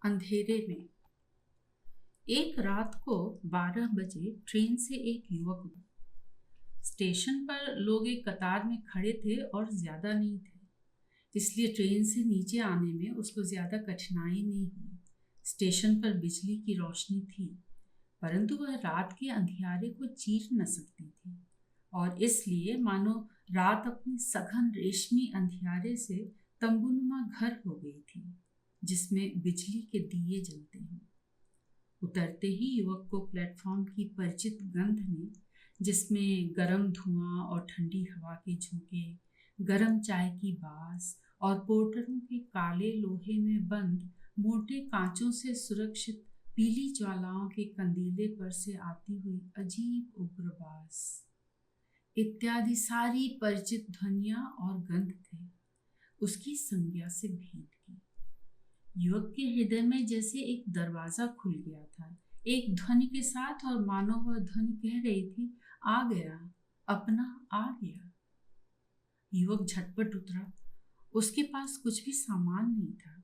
अंधेरे में। एक रात को 12 बजे ट्रेन से एक युवक उतरा। स्टेशन पर लोग एक कतार में खड़े थे और ज्यादा नहीं थे, इसलिए ट्रेन से नीचे आने में उसको ज्यादा कठिनाई नहीं हुई। स्टेशन पर बिजली की रोशनी थी, परंतु वह रात के अंधियारे को चीर न सकती थी, और इसलिए मानो रात अपने सघन रेशमी अंधियारे से तंबूनुमा घर हो गई थी, जिसमें बिजली के दिए जलते हैं। उतरते ही युवक को प्लेटफॉर्म की परिचित गंध ने, जिसमें गरम धुआं और ठंडी हवा के झोंके, गरम चाय की बास और पोर्टरों के काले लोहे में बंद मोटे कांचों से सुरक्षित पीली ज्वालाओं के कंदीले पर से आती हुई अजीब उग्रबास इत्यादि सारी परिचित ध्वनियां और गंध थे, उसकी संज्ञा से भेंट की। युवक के हृदय में जैसे एक दरवाजा खुल गया था, एक ध्वनि के साथ, और मानो वह ध्वनि कह रही थी, आ गया, अपना आ गया। युवक झटपट उतरा। उसके पास कुछ भी सामान नहीं था।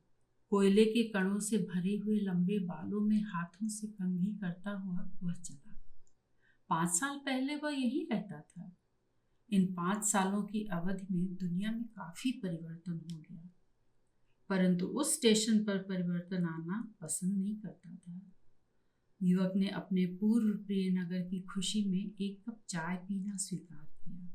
कोयले के कणों से भरे हुए लंबे बालों में हाथों से कंघी करता हुआ वह चला। 5 साल पहले वह यहीं रहता था। इन 5 सालों की अवधि में दुनिया में काफी परिवर्तन हो गया, परंतु उस स्टेशन पर परिवर्तन आना पसंद नहीं करता था। युवक ने अपने पूर्व प्रिय नगर की खुशी में एक कप चाय पीना स्वीकार किया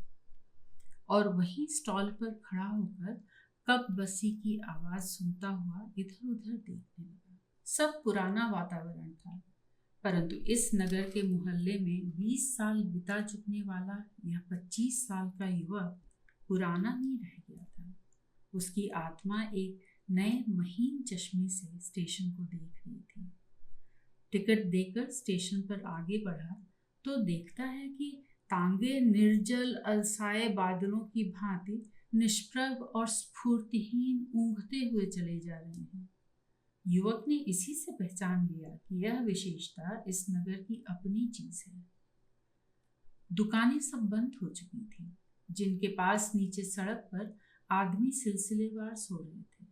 और वहीं स्टॉल पर खड़ा होकर कप बसी की आवाज सुनता हुआ इधर उधर देखने लगा। सब पुराना वातावरण था, परंतु इस नगर के मोहल्ले में 20 साल बिता चुकने वाला यह 25 साल का युवक पुराना नहीं रह गया था। उसकी आत्मा एक नए महीन चश्मे से स्टेशन को देख रही थी। टिकट देकर स्टेशन पर आगे बढ़ा तो देखता है कि तांगे निर्जल अलसाए बादलों की भांति निष्प्रभ और स्फूर्तिहीन ऊँघते हुए चले जा रहे हैं। युवक ने इसी से पहचान लिया कि यह विशेषता इस नगर की अपनी चीज है। दुकानें सब बंद हो चुकी थी। जिनके पास नीचे सड़क पर आदमी सिलसिलेवार सो रहे थे,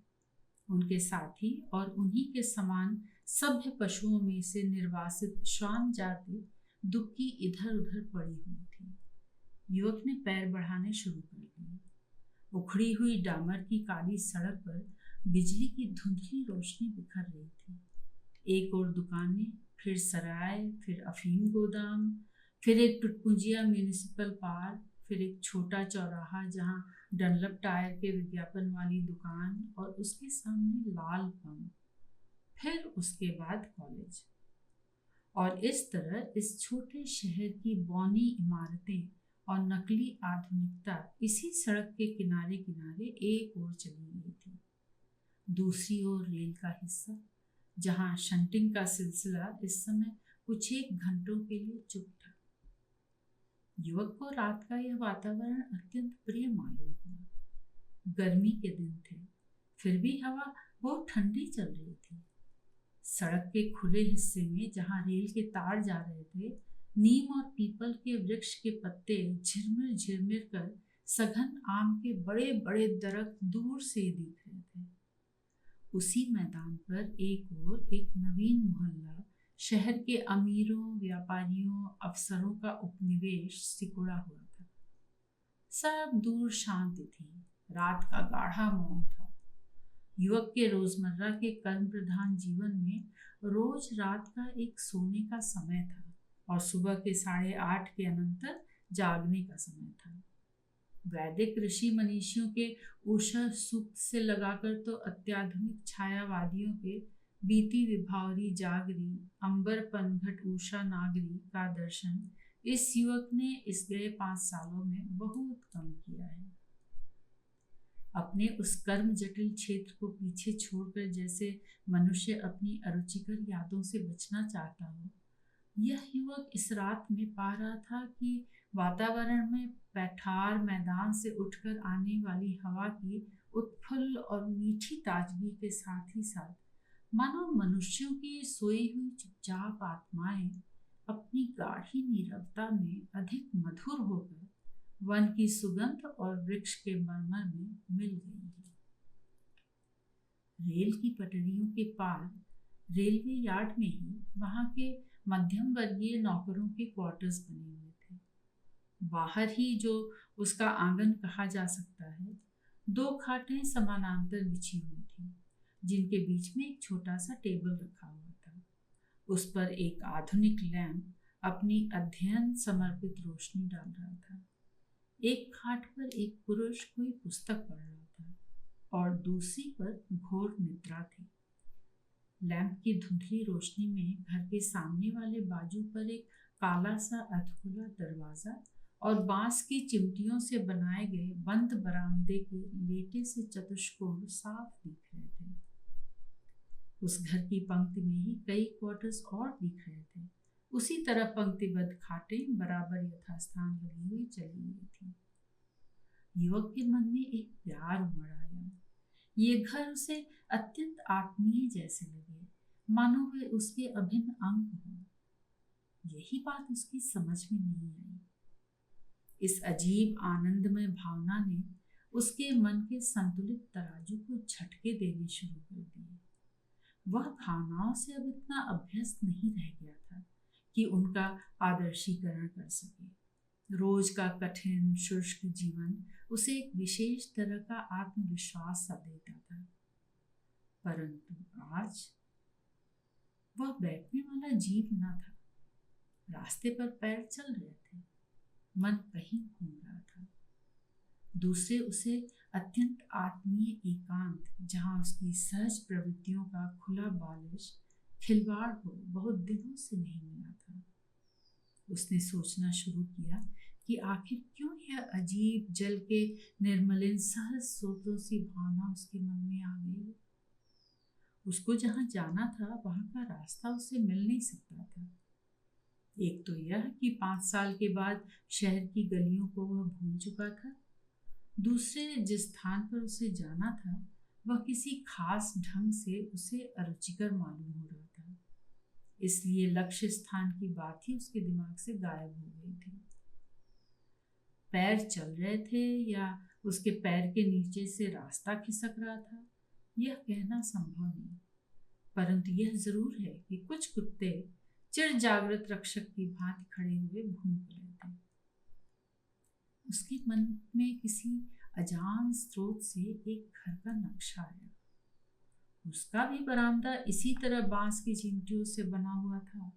उनके साथी और उन्हीं के समान सभ्य पशुओं में से निर्वासित श्वान जाति दुबकी इधर उधर पड़ी हुई थी। युवक ने पैर बढ़ाने शुरू कर दिए। उखड़ी हुई डामर की काली सड़क पर बिजली की धुंधली रोशनी बिखर रही थी। एक और दुकानें, फिर सराय, फिर अफीम गोदाम, फिर एक टुटपुंजिया म्यूनिसिपल पार्क, फिर एक छोटा चौराहा जहां डनलप टायर के विज्ञापन वाली दुकान और उसके सामने लाल पंप, फिर उसके बाद कॉलेज। और इस तरह इस छोटे शहर की बौनी इमारतें और नकली आधुनिकता इसी सड़क के किनारे किनारे एक ओर चली गई थी। दूसरी ओर रेल का हिस्सा, जहां शंटिंग का सिलसिला इस समय कुछ एक घंटों के लिए चुप था। युवक को रात का यह वातावरण अत्यंत प्रिय मालूम हुआ। गर्मी के दिन थे, फिर भी हवा बहुत ठंडी चल रही थी। सड़क के खुले हिस्से में जहां रेल के तार जा रहे थे, नीम और पीपल के वृक्ष के पत्ते झिरमिर झिरमिर कर सघन आम के बड़े बड़े दरख्त दूर से दिख रहे थे। उसी मैदान पर एक ओर एक नवीन मोहल्ला, शहर के अमीरों, व्यापारियों, अफसरों का उपनिवेश सिकुड़ा हुआ था। सब दूर शांति थी। रात का गाढ़ा मौन था। युवक के रोजमर्रा के कर्म प्रधान जीवन में रोज रात का एक सोने का समय था और सुबह के 8:30 के अनंतर जागने का समय था। वैदिक ऋषि मनीषियों के उषा सूक्त से लगाकर तो अत्याधुनिक छायावादियों के बीती विभावरी जागरी, अंबर पनघट उषा नागरी का दर्शन इस युवक ने इस गए 5 सालों में बहुत कम किया है। अपने उस कर्म जटिल क्षेत्र को पीछे छोड़कर जैसे मनुष्य अपनी अरुचिकर यादों से बचना चाहता हो, यह युवक इस रात में पा रहा था कि वातावरण में पैठार मैदान से उठकर आने वाली हवा की उत्फुल्ल और मीठी ताजगी के साथ ही साथ मानो मनुष्यों की सोई हुई चुपचाप आत्माएं अपनी गाढ़ी नीरवता में अधिक मधुर होकर वन की सुगंध और वृक्ष के मरमर में मिल गई है। रेल की पटरियों के पार रेलवे यार्ड में ही वहाँ के मध्यम वर्गीय नौकरों के क्वार्टर्स बने हुए थे। बाहर ही, जो उसका आंगन कहा जा सकता है, 2 खाटें समानांतर बिछी हुई थी, जिनके बीच में एक छोटा सा टेबल रखा हुआ था। उस पर एक आधुनिक लैंप अपनी अध्ययन समर्पित रोशनी डाल रहा था। एक खाट पर एक पुरुष कोई पुस्तक पढ़ रहा था और दूसरी पर घोर निद्रा थी। लैंप की धुंधली रोशनी में घर के सामने वाले बाजू पर एक काला सा अधखुला दरवाजा और बांस की चिमटियों से बनाए गए बंद बरामदे के लेटे से चतुष्कोण साफ दिख रहे थे। उस घर की पंक्ति में ही कई क्वार्टर्स और दिख रहे थे। उसी तरह पंक्तिबद्ध खाटें बराबर यथास्थान लगी हुई चली गई थी। युवक के मन में एक प्यार उमड़ आया। ये घर उसे अत्यंत आत्मीय जैसे लगे, मानो वे उसके अभिन्न अंग हों। यही बात उसकी समझ में नहीं आई। इस अजीब आनंदमय भावना ने उसके मन के संतुलित तराजू को झटके देने शुरू कर दिए। वह भावनाओं से अब इतना अभ्यस्त नहीं रह गया था कि उनका आदर्शीकरण कर सके। रोज का कठिन शुष्क जीवन उसे एक विशेष तरह का आत्मविश्वास सा देता था। परंतु आज वह बैठने वाला जीव न था। रास्ते पर पैर चल रहे थे, मन कहीं घूम रहा था। दूसरे उसे अत्यंत आत्मीय एकांत, जहां उसकी सहज प्रवृत्तियों का खुला बालिश खिलवाड़ हो, बहुत दिनों से नहीं मिला था। उसने सोचना शुरू किया कि आखिर क्यों यह अजीब जल के निर्मलिन सहज स्रोतों सी भावना उसके मन में आ गई। उसको जहां जाना था वहां का रास्ता उसे मिल नहीं सकता था। एक तो यह कि 5 साल के बाद शहर की गलियों को वह भूल चुका था। दूसरे, जिस स्थान पर उसे जाना था वह किसी खास ढंग से उसे अरुचिकर मालूम हो रहा था। इसलिए लक्ष्य स्थान की बात ही उसके दिमाग से गायब हो गई थी। पैर चल रहे थे या उसके पैर के नीचे से रास्ता खिसक रहा था, यह कहना संभव नहीं। परंतु यह जरूर है कि कुछ कुत्ते चिर जागृत रक्षक की भांति खड़े हुए भूख रहे थे। उसके मन में किसी अजान स्रोत से एक घर का नक्शा आया। उसका भी बरामदा इसी तरह बांस की चिमटियों से बना हुआ था।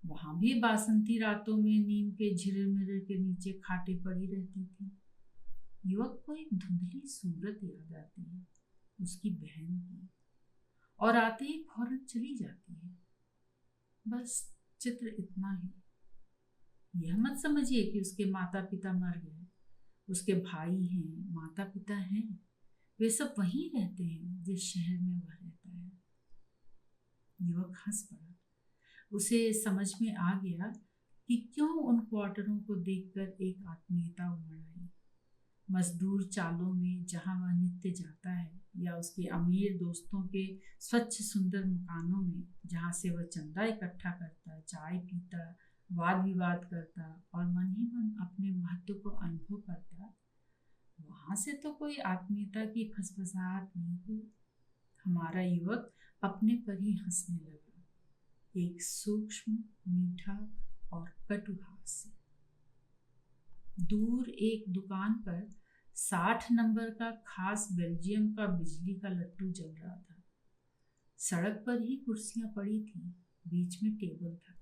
वहां भी बासंती रातों में नीम के झिरिर मिरिर के नीचे खाटे पड़ी रहती थी। युवक को एक धुंधली सूरत याद आती है, उसकी बहन की, और आते ही फौरन चली जाती है। बस चित्र इतना ही। यह मत समझिए कि उसके माता पिता मर गए। उसके भाई हैं, माता पिता हैं, वे सब वहीं रहते हैं जिस शहर में वह रहता है। युवक हंस पड़ा। उसे समझ में आ गया कि क्यों उन क्वार्टरों को देखकर एक आत्मीयता उमड़ आई। मजदूर चालों में जहां वह नित्य जाता है, या उसके अमीर दोस्तों के स्वच्छ सुंदर मकानों में जहां से वह चंदा इकट्ठा करता, चाय पीता, वाद विवाद करता और मन ही मन अपने महत्व को अनुभव करता, वहां से तो कोई आत्मीयता की फसफसाहट नहीं हुई। हमारा युवक अपने पर ही हंसने लगा, एक सूक्ष्म, मीठा और कटु हास्य। दूर एक दुकान पर 60 नंबर का खास बेल्जियम का बिजली का लट्टू जल रहा था। सड़क पर ही कुर्सियां पड़ी थी, बीच में टेबल था।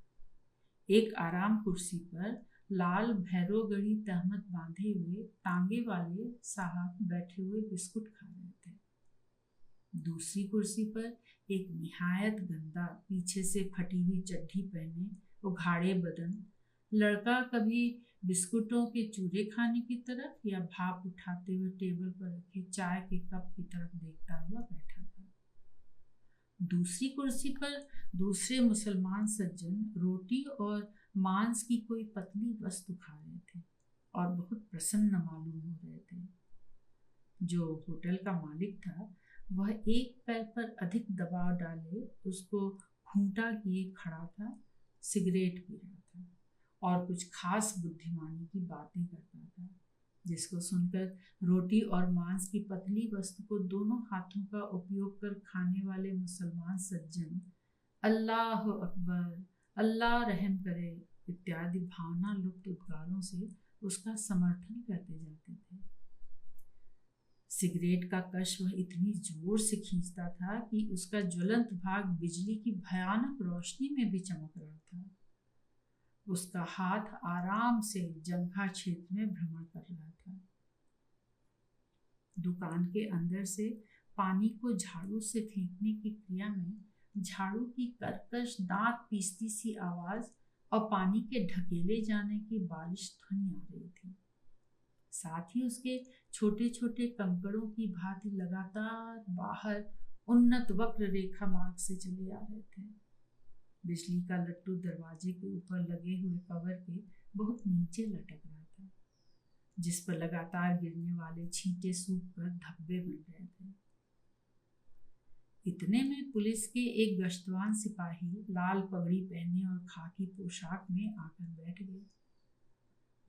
एक आराम कुर्सी पर लाल भैरोगढ़ी तहमत बांधे हुए तांगे वाले साहब बैठे हुए बिस्कुट खा रहे थे। दूसरी कुर्सी पर एक निहायत गंदा, पीछे से फटी हुई चड्ढी पहने उघाड़े बदन लड़का कभी बिस्कुटों के चूरे खाने की तरफ या भाप उठाते हुए टेबल पर रखे चाय के कप की तरफ देखता हुआ बैठा था। दूसरी कुर्सी पर दूसरे मुसलमान सज्जन रोटी और मांस की कोई पतली वस्तु खा रहे थे और बहुत प्रसन्न मालूम हो रहे थे। जो होटल का मालिक था वह एक पैर पर अधिक दबाव डाले उसको घूंटा किए खड़ा था, सिगरेट पी रहा था और कुछ खास बुद्धिमानी की बातें करता था, जिसको सुनकर रोटी और मांस की पतली वस्तु को दोनों हाथों का उपयोग कर खाने वाले मुसलमान सज्जन अल्लाह अकबर, अल्लाह रहम करे इत्यादि भावना लुप्त उद्गारों से उसका समर्थन करते जाते थे। सिगरेट का कश वह इतनी जोर से खींचता था कि उसका ज्वलंत भाग बिजली की भयानक रोशनी में भी चमक रहा था। उसका हाथ आराम से जंघा क्षेत्र में भ्रमण कर रहा था। दुकान के अंदर से पानी को झाड़ू से फेंकने की क्रिया में झाड़ू की कर्कश दांत पीसती सी आवाज और पानी के ढकेले जाने की बारिश ध्वनि आ रही थी। साथ ही उसके छोटे छोटे कंकड़ों की भांति लगातार बाहर उन्नत वक्र रेखा मार्ग से चले आ रहे थे। बिजली का लट्टू दरवाजे के ऊपर लगे हुए कवर के बहुत नीचे लटक रहा था, जिस पर लगातार गिरने वाले छींटे सूख कर धब्बे बन रहे थे। इतने में पुलिस के एक गश्तवान सिपाही लाल पगड़ी पहने और खाकी पोशाक में आकर बैठ गए।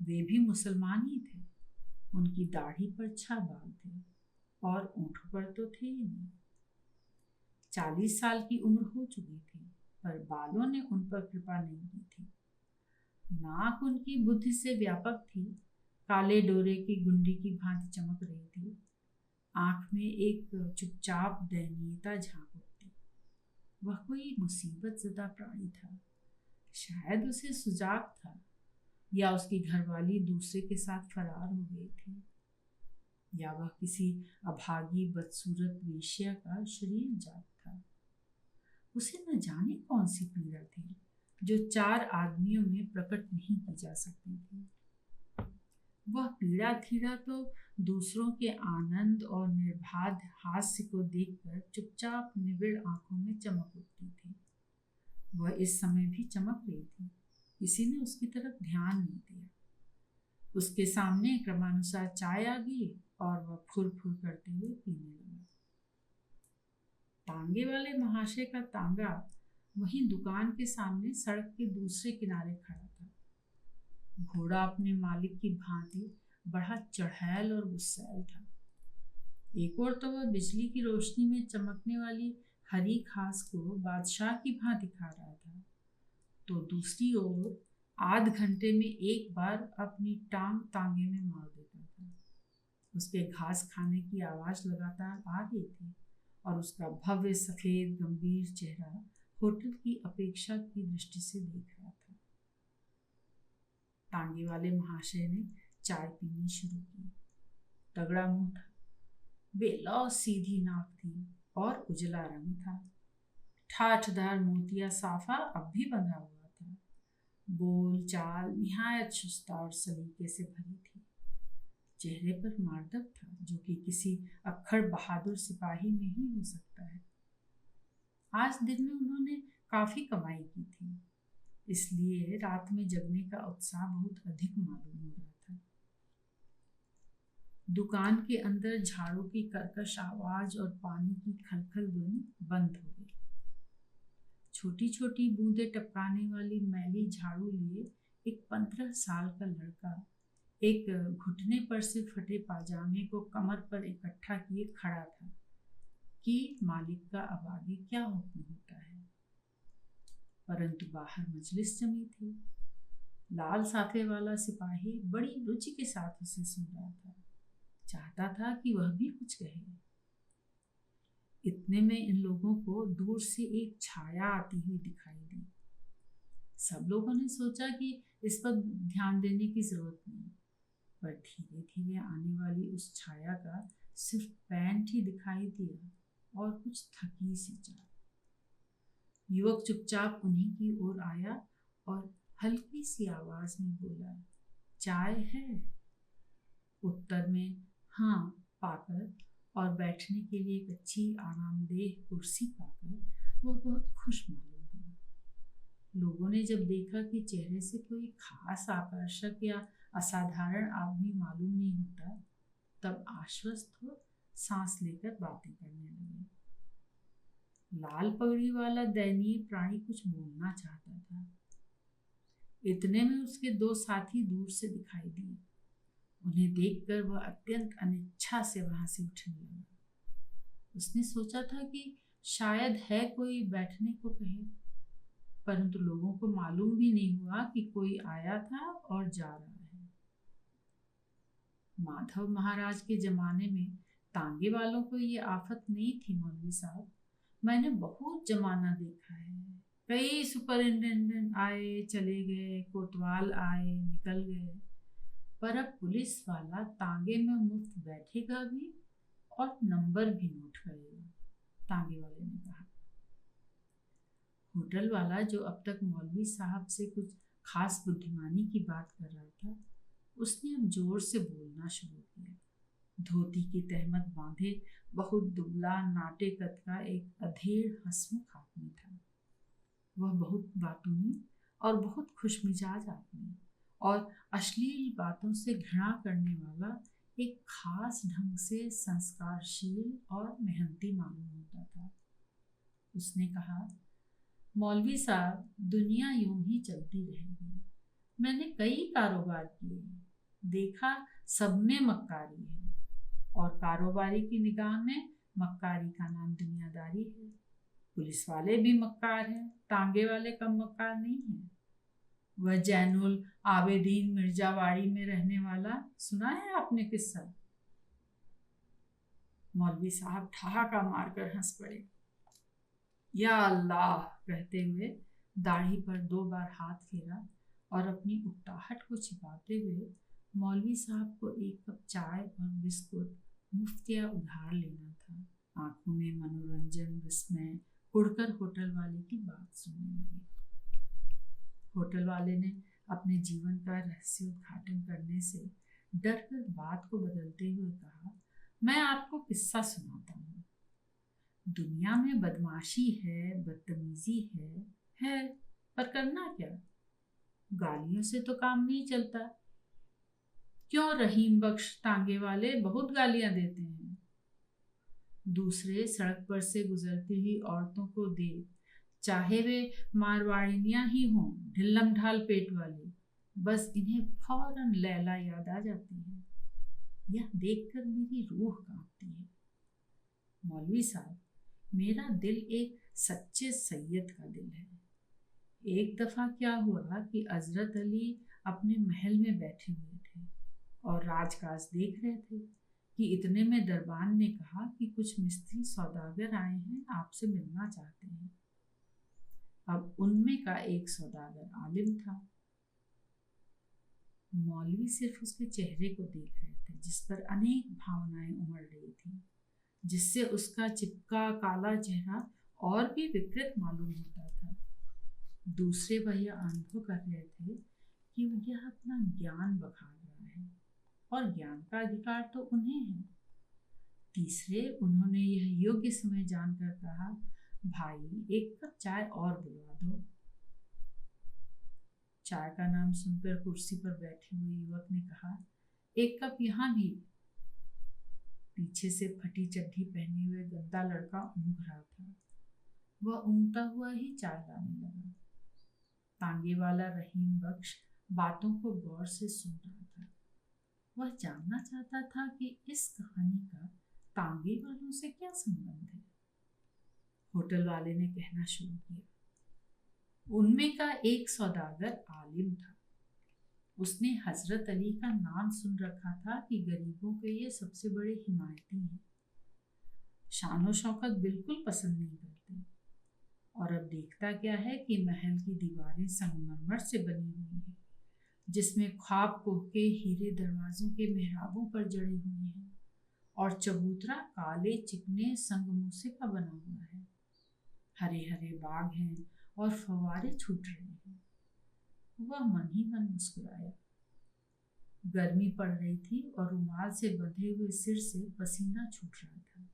वे भी मुसलमान ही थे। उनकी दाढ़ी पर 6 बाल थे और ओंठों पर तो थे ही नहीं। 40 साल की उम्र हो चुकी थी, पर बालों ने उन पर कृपा नहीं की थी। नाक उनकी बुद्धि से व्यापक थी, काले डोरे की गुंडी की भांति चमक रही थी। आंख में एक चुपचाप दयनीयता झांक उठती। वह कोई मुसीबत ज़दा प्राणी था। शायद उसे सुजाग था, या उसकी घरवाली दूसरे के साथ फरार हो गई थी, या वह किसी अभागी बदसूरत वेश्या का शरीर जाग था। उसे न जाने कौन सी पीड़ा थी जो 4 आदमियों में प्रकट नहीं की जा सकती थी। वह पीड़ा थीड़ा तो दूसरों के आनंद और निर्बाध हास्य को देखकर चुपचाप निबिड़ आंखों में चमक उठती थी। वह इस समय भी चमक रही थी। किसी ने उसकी तरफ ध्यान नहीं दिया। उसके सामने क्रमानुसार चाय आ गई और वह फुर फुर करते हुए पीने लगा। तांगे वाले महाशय का तांगा वहीं दुकान के सामने सड़क के दूसरे किनारे खड़ा था। घोड़ा अपने मालिक की भांति बड़ा चढ़ैल और गुस्सैल था। एक और तो वह बिजली की रोशनी में चमकने वाली हरी घास को बादशाह की भांति खा रहा था, तो दूसरी ओर आध घंटे में एक बार अपनी टांग तांगे में मार देता था। उसके घास खाने की आवाज लगातार आ रही थी और उसका भव्य सफेद गंभीर चेहरा होटल की अपेक्षा की दृष्टि से देख रहा था। तांगे वाले महाशय ने चाय पीनी शुरू की। तगड़ा मुंह था, बेलौस सीधी नाक थी और उजला रंग था। ठाठदार मोतिया साफा अब भी बंधा हुआ था। बोल चाल निहायत शुष्ता और सलीके से भरी थी। चेहरे पर मार्दव था, जो कि किसी अक्खड़ बहादुर सिपाही में ही हो सकता है। आज दिन में उन्होंने काफी कमाई की थी, इसलिए रात में जगने का उत्साह बहुत अधिक मालूम हो रहा था। दुकान के अंदर झाड़ू की कर्कश आवाज और पानी की खलखल ध्वनि बंद हो गई। छोटी छोटी बूंदें टपकाने वाली मैली झाड़ू लिए एक 15 साल का लड़का एक घुटने पर से फटे पाजामे को कमर पर इकट्ठा किए खड़ा था कि मालिक का अब आगे क्या हुक्म होता है। परंतु बाहर मजलिस जमी थी। लाल साफे वाला सिपाही बड़ी रुचि के साथ उसे सुन रहा था। चाहता था कि वह भी कुछ कहे। इतने में इन लोगों को दूर से एक छाया आती हुई दिखाई दी। सब लोगों ने सोचा कि इस पर ध्यान देने की जरूरत नहीं, पर धीरे धीरे आने वाली उस छाया का सिर्फ पैंट ही दिखाई दिया और कुछ थकी सी चाल। युवक चुपचाप उन्हीं की ओर आया और हल्की सी आवाज में बोला, चाय है? उत्तर में हाँ पाकर और बैठने के लिए एक अच्छी आरामदेह कुर्सी पाकर वह बहुत खुश मालूम हुआ। लोगों ने जब देखा कि चेहरे से कोई खास आकर्षक या असाधारण आदमी मालूम नहीं होता, तब आश्वस्त हो सांस लेकर बातें करने लगे। लाल पगड़ी वाला दयनीय प्राणी कुछ बोलना चाहता था। इतने में उसके 2 साथी दूर से दिखाई दिए। उन्हें देखकर वह अत्यंत अनिच्छा से वहां से उठने लगा। उसने सोचा था कि शायद है कोई बैठने को कहे, परंतु लोगों को मालूम भी नहीं हुआ कि कोई आया था और जा रहा है। माधव महाराज के जमाने में तांगे वालों को ये आफत नहीं थी मौलवी साहब। मैंने बहुत जमाना देखा है, कई सुपरिंटेंडेंट आए चले गए, कोतवाल आए निकल गए, पर अब पुलिस वाला तांगे में मुफ्त बैठेगा भी और नंबर भी नोट करेगा, तांगे वाले ने कहा। होटल वाला जो अब तक मौलवी साहब से कुछ खास बुद्धिमानी की बात कर रहा था, उसने अब जोर से बोलना शुरू किया। धोती की तहमत बांधे बहुत दुबला नाटे कद का एक अधेड़ हंसमुख आदमी था। वह बहुत बातूनी और बहुत खुशमिजाज आदमी और अश्लील बातों से घृणा करने वाला एक खास ढंग से संस्कारशील और मेहनती मालूम होता था। उसने कहा, मौलवी साहब, दुनिया यूं ही चलती रहेगी। मैंने कई कारोबार किए, देखा सब में मक्कारी है, और कारोबारी की निगाह में मक्कारी का नाम दुनियादारी है। पुलिस वाले भी मक्कार हैं, तांगे वाले कम मक्कार नहीं है। वह जैनुल आबेदीन मिर्जावाड़ी में रहने वाला, सुना है आपने किस्सा? मौलवी साहब ठहाका मारकर हंस पड़े। या अल्लाह कहते हुए दाढ़ी पर 2 बार हाथ फेरा और अपनी उकताहट को छिपाते हुए मौलवी साहब को एक कप चाय और बिस्कुट मुफ्तिया उधार लेना था। आंखों में मनोरंजन विस्मय उड़कर होटल वाले की बात सुनने लगे। होटल वाले ने अपने जीवन का रहस्य उद्घाटन करने से डर कर बात को बदलते हुए कहा, मैं आपको किस्सा सुनाता हूँ। दुनिया में बदमाशी है, बदतमीजी है, पर करना क्या? गालियों से तो काम नहीं चलता। क्यों रहीम बख्श तांगे वाले बहुत गालियां देते हैं। दूसरे सड़क पर से गुजरती हुई औरतों को देख, चाहे वे मारवाड़ियां ही हों, ढिल्लम ढाल पेट वाली, बस इन्हें फौरन लैला याद आ जाती है। यह देखकर मेरी रूह कांपती है। मौलवी साहब, मेरा दिल एक सच्चे सैयद का दिल है। एक दफा क्या हुआ कि हजरत अली अपने महल में बैठे हुए थे और राजकाज देख रहे थे कि इतने में दरबान ने कहा कि कुछ मिस्त्री सौदागर आए हैं, आपसे मिलना चाहते हैं। अब उनमें का एक सौदागर आलिम था। मौलवी सिर्फ उसके चेहरे को देख रहे थे, जिस पर अनेक भावनाएं उमड़ रही थी, जिससे उसका चिपका काला चेहरा और भी विकृत मालूम होता था। दूसरे वह यह अनुभव कर रहे थे कि यह अपना ज्ञान बखान रहा है और ज्ञान का अधिकार तो उन्हें है। तीसरे, उन्होंने यह योग्य समय जानकर कहा, भाई एक कप चाय और बुलवा दो। चाय का नाम सुनकर कुर्सी पर बैठे हुए युवक ने कहा, एक कप यहाँ भी। पीछे से फटी चड्ढी पहने हुए गंदा लड़का ऊँघ रहा था। वह ऊँघता हुआ ही चाय लाने लगा। तांगे वाला रहीम बख्श बातों को गौर से सुन रहा था। वह जानना चाहता था कि इस कहानी का तांगे वालों से क्या संबंध है। होटल वाले ने कहना शुरू किया, उनमें का एक सौदागर आलिम था। उसने हजरत अली का नाम सुन रखा था कि गरीबों के ये सबसे बड़े हिमायती हैं, शानो शौकत बिल्कुल पसंद नहीं करते। और अब देखता क्या है कि महल की दीवारें संगमरमर से बनी हुई हैं, जिसमें ख्वाब कोह के हीरे दरवाजों के मेहराबों पर जड़े हुए हैं, और चबूतरा काले चिकने संगमूसे का बना हुआ है। हरे हरे बाग हैं और फव्वारे छूट रहे हैं। वह मन ही मन मुस्कुराया। गर्मी पड़ रही थी और रुमाल से बंधे हुए सिर से पसीना छूट रहा था।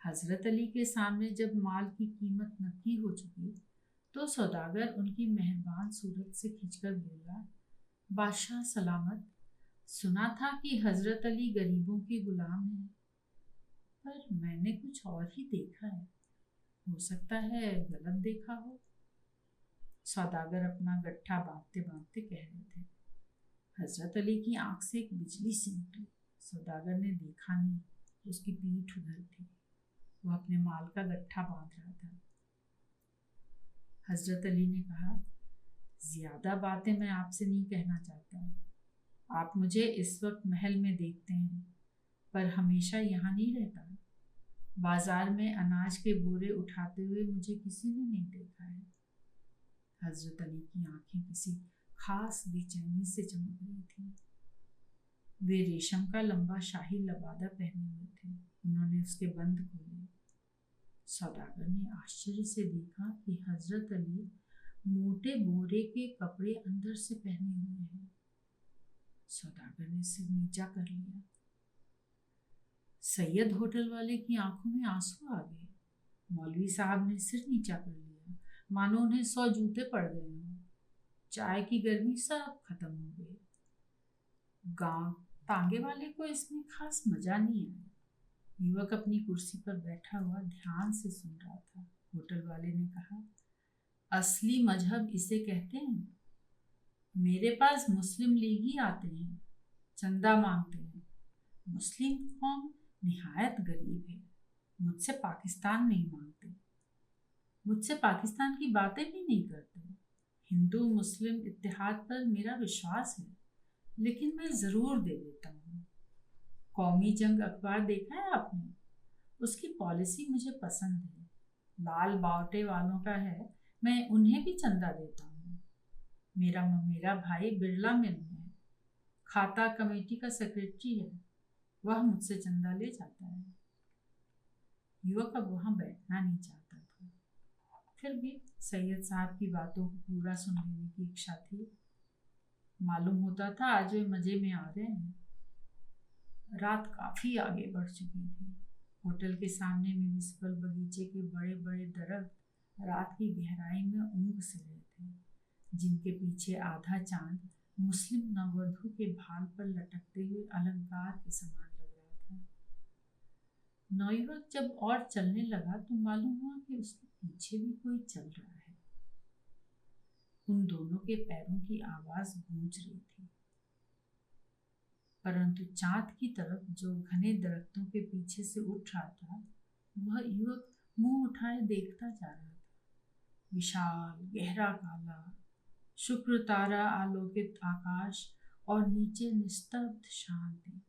हजरत अली के सामने जब माल की कीमत नक्की हो चुकी तो सौदागर उनकी मेहरबान सूरत से खिंचकर बोला, बादशाह सलामत, सुना था कि हजरत अली गरीबों के गुलाम हैं, पर मैंने कुछ और ही देखा है। हो सकता है गलत देखा हो। सौदागर अपना गट्ठा बांधते बांधते कह रहे थे। हजरत अली की आंख से एक बिजली सी निकली। सौदागर ने देखा नहीं, उसकी पीठ उधर थी। वह अपने माल का गट्ठा बांध रहा था। हजरत अली ने कहा, ज्यादा बातें मैं आपसे नहीं कहना चाहता। आप मुझे इस वक्त महल में देखते हैं, पर हमेशा यहाँ नहीं रहता। बाजार में अनाज के बोरे उठाते हुए मुझे किसी ने नहीं देखा है। हजरत अली की आंखें किसी खास बेचैनी से चमक रही थी। वे रेशम का लंबा शाही लबादा पहने हुए थे। उन्होंने उसके बंद खोले। सौदागर ने आश्चर्य से देखा कि हजरत अली मोटे बोरे के कपड़े अंदर से पहने हुए हैं। सौदागर ने सिर नीचा कर लिया। सैयद होटल वाले की आंखों में आंसू आ गए। मौलवी साहब ने सिर नीचा कर लिया, मानो उन्हें 100 जूते पड़ गए हों। चाय की गर्मी सब खत्म हो गई। गांव तांगे वाले को इसमें खास मजा नहीं आया। युवक अपनी कुर्सी पर बैठा हुआ ध्यान से सुन रहा था। होटल वाले ने कहा, असली मजहब इसे कहते हैं। मेरे पास मुस्लिम लीग ही आते हैं, चंदा मांगते हैं। मुस्लिम कौम निहायत गरीब है। मुझसे पाकिस्तान नहीं मांगते, मुझसे पाकिस्तान की बातें भी नहीं करते। हिंदू मुस्लिम इत्तेहाद पर मेरा विश्वास है, लेकिन मैं जरूर दे देता हूँ। कौमी जंग अखबार देखा है आपने? उसकी पॉलिसी मुझे पसंद है। लाल बावटे वालों का है, मैं उन्हें भी चंदा देता हूँ। मेरा भाई बिरला मिल में है, खाता कमेटी का सेक्रेटरी है। वह मुझसे चंदा ले जाता है। युवक अब वहां बैठना नहीं चाहता था, फिर भी सैयद साहब की बातों को पूरा सुन लेने की इच्छा थी। मालूम होता था आज वे मजे में आ रहे हैं। रात काफी आगे बढ़ चुकी थी। होटल के सामने म्यूनिसिपल बगीचे के बड़े बड़े दरख्त रात की गहराई में ऊँघ से रहे थे, जिनके पीछे आधा चांद मुस्लिम नववधु के भाल पर लटकते हुए अलंकार के समान लग रहा था। नौयुवक जब और चलने लगा तो मालूम हुआ कि उसके पीछे भी कोई चल रहा है। उन दोनों के पैरों की आवाज गूंज रही थी, परंतु चांद की तरफ जो घने दरख्तों के पीछे से उठ रहा था, वह युवक मुंह उठाए देखता जा रहा था। विशाल गहरा काला शुक्र तारा आलोकित आकाश और नीचे निस्तब्ध शांति,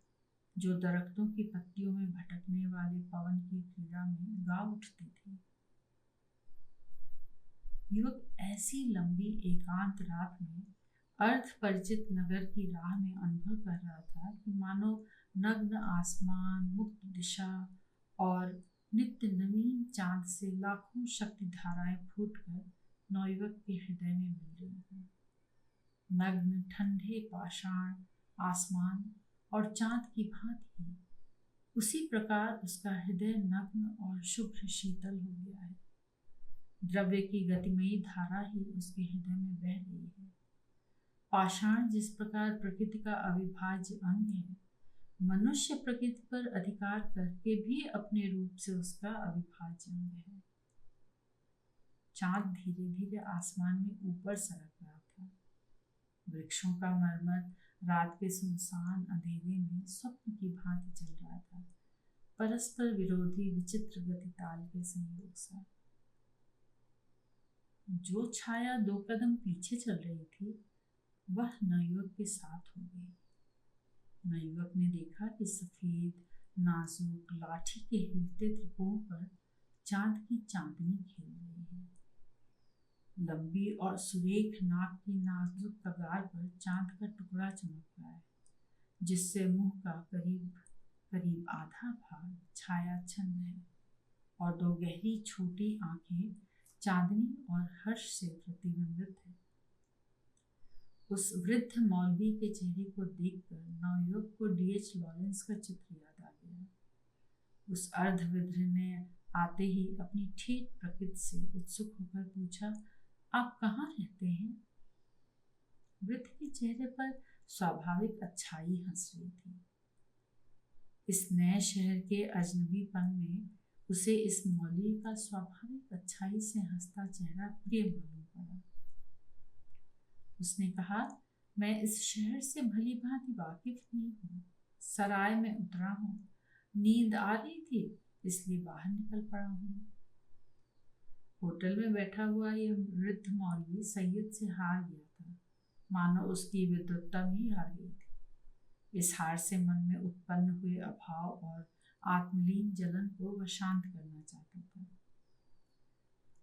जो दरख्तों की पत्तियों में भटकने वाले पवन की क्रीड़ा में गा उठती थी। युवक ऐसी लंबी एकांत रात में अर्ध परिचित नगर की राह में अनुभव कर रहा था कि मानो नग्न आसमान, मुक्त दिशा और नित्य नवीन चांद से लाखों शक्ति धाराएं फूटकर नौयुवक के हृदय में मिल रही हैं। नग्न ठंडे पाषाण आसमान और चांद की भांति उसी प्रकार उसका हृदय नग्न और शुभ्र शीतल हो गया है। द्रव्य की गतिमयी धारा ही उसके हृदय में बह रही है। पाषाण जिस प्रकार प्रकृति का अविभाज्य अंग है, मनुष्य प्रकृति पर अधिकार करके भी अपने रूप से उसका अविभाज्य अंग है। चांद धीरे धीरे आसमान में ऊपर सरक रहा था। वृक्षों का मरमर रात के सुनसान अंधेरे में स्वप्न की भांति चल रहा था, परस्पर विरोधी विचित्र गति ताल के संयोग सा। जो छाया 2 कदम पीछे चल रही थी, वह नवयुवक के साथ हो गई। नवयुवक ने देखा कि सफेद नाजुक लाठी के हिलते त्रिकोण पर चांद की चांदनी खेल रही है। लंबी और सुरेख नाक की नाजुक कगार पर चांद का टुकड़ा चमक रहा है, जिससे मुंह का करीब करीब आधा भाग छायाच्छन्न है और 2 गहरी छोटी आंखें चांदनी और हर्ष से प्रतिबिंबित है। उस वृद्ध मौलवी के चेहरे को देखकर नवयुवक को D.H. लॉरेंस का चित्र याद आ गया। उस अर्धविद्र ने आते ही अपनी ठेठ प्रकृति से उत्सुक होकर पूछा, आप कहाँ रहते हैं? वृद्ध के चेहरे पर स्वाभाविक अच्छाई हंस रही थी। इस नए शहर के अजनबीपन में उसे इस मौलवी का स्वाभाविक अच्छाई से हंसता चेहरा प्रिय मालूम पड़ा। उसने कहा, मैं इस शहर से भली भांति वाकिफ नहीं हूँ। सराय में उतरा हूँ, नींद आ रही थी, इसलिए बाहर निकल पड़ा हूँ। होटल में बैठा हुआ यह वृद्ध मौलवी सैयद से हार गया था, मानो उसकी विद्वत्ता भी हार गई थी। इस हार से मन में उत्पन्न हुए अभाव और आत्मलीन जलन को वह शांत करना चाहता था।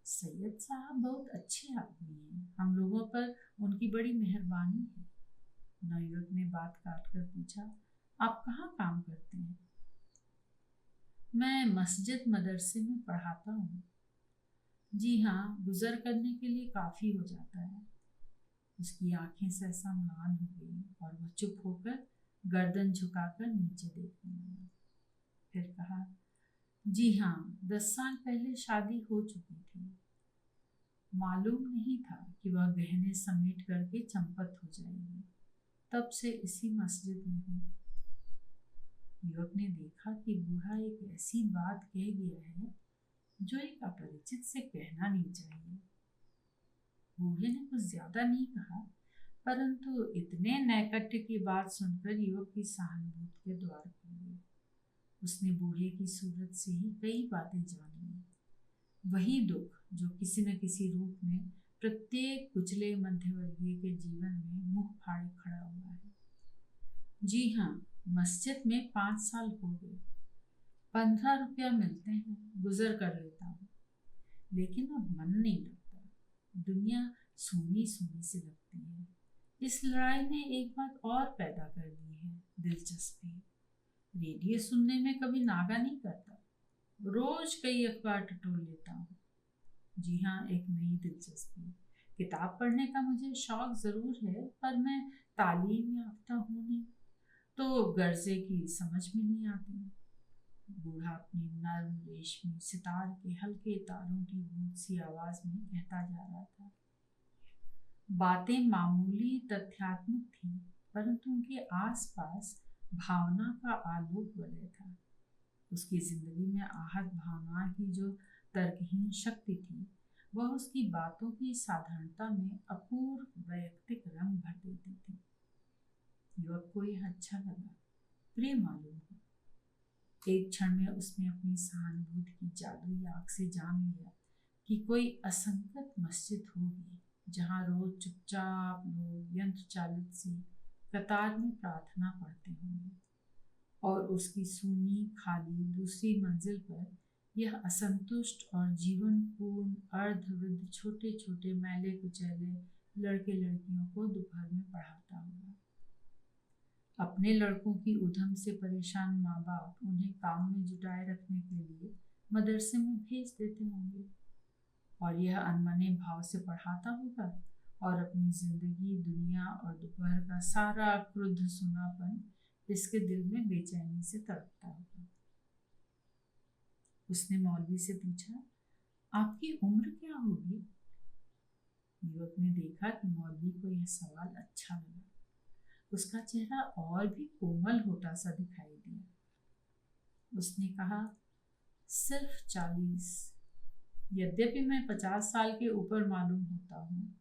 सैयद साहब बहुत अच्छे आदमी हैं, हम लोगों पर उनकी बड़ी मेहरबानी है। नवयुवक ने बात काट कर पूछा, आप कहाँ काम करते हैं? मैं मस्जिद मदरसे में पढ़ाता हूँ। जी हाँ, गुजर करने के लिए काफ़ी हो जाता है। उसकी आंखें सहसा म्लान हो गई और वह चुप होकर गर्दन झुकाकर नीचे देखने लगा। फिर कहा, जी हाँ, 10 साल पहले शादी हो चुकी थी। मालूम नहीं था कि वह गहने समेट करके चंपत हो जाएगी। तब से इसी मस्जिद में हूँ। युवक ने देखा कि बूढ़ा एक ऐसी बात कह गया है जो एक अपरिचित से कहना नहीं चाहिए। बूढ़े ने कुछ ज्यादा नहीं कहा, परंतु इतने नैकट्य की बात सुनकर युवक की सहानुभूति के द्वार खुल गए। उसने बूढ़े की सूरत से ही कई बातें जान ली। वही दुख जो किसी न किसी रूप में प्रत्येक कुचले मध्यवर्गीय के जीवन में मुंह फाड़े खड़ा हुआ है। जी हाँ, मस्जिद में 5 साल हो गए। 15 रुपया मिलते हैं, गुजर कर लेता हूँ, लेकिन अब मन नहीं लगता। दुनिया सूनी सूनी से लगती है। इस लड़ाई ने एक बात और पैदा कर दी है, दिलचस्पी। रेडियो सुनने में कभी नागा नहीं करता। रोज कई अखबार टटोल लेता हूँ। जी हाँ, एक नई दिलचस्पी। किताब पढ़ने का मुझे शौक जरूर है, पर मैं तालीम याफ्ता हूँ नहीं, तो गर्जे की समझ में नहीं आती। बूढ़ा अपनी नर्म रेशमी सितार के हल्के तारों की गूंज सी आवाज में कहता जा रहा था। बातें मामूली तथ्यात्मक थी, परंतु उनके आसपास भावना का आलोक वलय था। उसकी जिंदगी में आहत भावना की जो तर्कहीन शक्ति थी, वह उसकी बातों की साधारणता में अपूर्व वैयक्तिक रंग भर देती थी। युवक को यह अच्छा लगा, प्रिय मालूम हुआ। एक क्षण में उसने अपनी सहानुभूति की जादुई आंख से जान लिया कि कोई असंगत मस्जिद होगी जहां रोज चुपचाप लोग यंत्र चालित सी कतार में प्रार्थना पढ़ते होंगे, और उसकी सूनी खाली दूसरी मंजिल पर यह असंतुष्ट और जीवन पूर्ण अर्धवृद्ध छोटे छोटे मैले कुचैले लड़के लड़कियों को दोपहर में पढ़ाता होगा। अपने लड़कों की उधम से परेशान माँ बाप उन्हें काम में जुटाए रखने के लिए मदरसे में भेज देते होंगे, और यह अनमने भाव से पढ़ाता होगा और अपनी जिंदगी, दुनिया और दोपहर का सारा क्रुद्ध सुनापन इसके दिल में बेचैनी से तड़पता होगा। उसने मौलवी से पूछा, आपकी उम्र क्या होगी? युवक ने देखा कि मौलवी को यह सवाल अच्छा लगा। उसका चेहरा और भी कोमल होता सा दिखाई दिया। उसने कहा, सिर्फ 40। यद्यपि मैं 50 साल के ऊपर मालूम होता हूँ।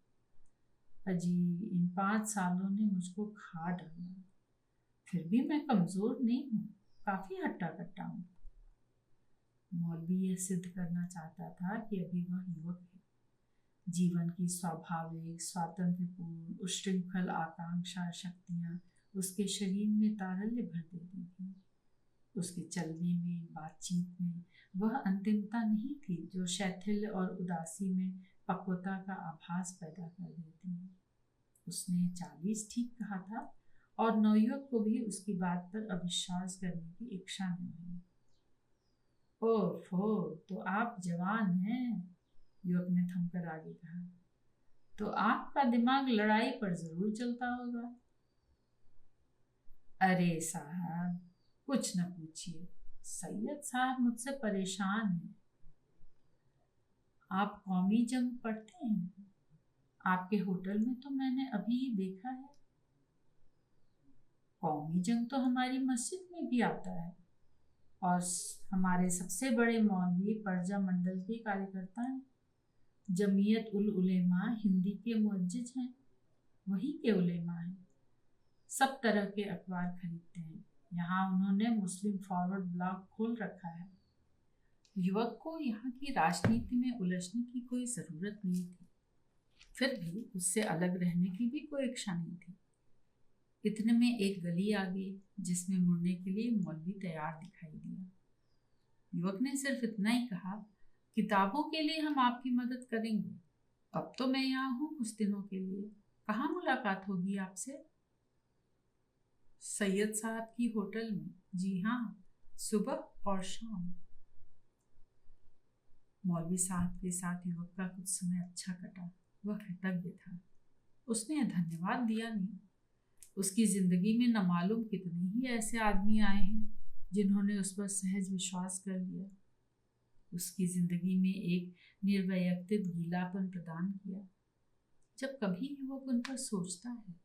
अजी, इन 5 सालों ने मुझको खा डाला। फिर भी मैं कमजोर नहीं हूँ, काफी हट्टा कट्टा हूँ। मौलवी यह सिद्ध करना चाहता था कि अभी वह युवक है। जीवन की स्वाभाविक स्वातंत्रपूर्ण उच्छृंखल आकांक्षा शक्तियां उसके शरीर में तारल्य भर देती थी। उसके चलने में, बातचीत में वह अंतिमता नहीं थी जो शैथिल्य और उदासी में पक्वता का आभास पैदा कर देती है। उसने 40 ठीक कहा था, और नवयुवक को भी उसकी बात पर अविश्वास करने की इच्छा नहीं हुई। ओफो, तो आप जवान हैं, युवक ने थमकर आगे कहा। तो आपका दिमाग लड़ाई पर जरूर चलता होगा। अरे साहब, कुछ न पूछिए। सैयद साहब मुझसे परेशान हैं। आप कौमी जंग पढ़ते हैं? आपके होटल में तो मैंने अभी ही देखा है। कौमी जंग तो हमारी मस्जिद में भी आता है, और हमारे सबसे बड़े मौलवी परजा मंडल के कार्यकर्ता हैं। जमीयत उल उलेमा हिंदी के मुअज्जिज हैं, वही के उलेमा हैं। सब तरह के अखबार खरीदते हैं। यहाँ उन्होंने मुस्लिम फॉरवर्ड ब्लॉग खोल रखा है। युवक को यहाँ की राजनीति में उलझने की कोई जरूरत नहीं थी, फिर भी उससे अलग रहने की भी कोई इच्छा नहीं थी। इतने में एक गली आ गई जिसमें मुड़ने के लिए मौलवी तैयार दिखाई दिया। युवक ने सिर्फ इतना ही कहा, किताबों के लिए हम आपकी मदद करेंगे। अब तो मैं यहाँ हूँ कुछ दिनों के लिए, कहाँ मुलाकात होगी आपसे? सैयद साहब की होटल में। जी हाँ, सुबह और शाम। मौलवी साहब के साथ युवक का कुछ समय अच्छा कटा। वह कृतज्ञ था। उसने धन्यवाद दिया नहीं। उसकी जिंदगी में न मालूम कितने ही ऐसे आदमी आए हैं जिन्होंने उस पर सहज विश्वास कर लिया, उसकी जिंदगी में एक निर्वैयक्तिक गीलापन प्रदान किया। जब कभी युवक उन पर सोचता है,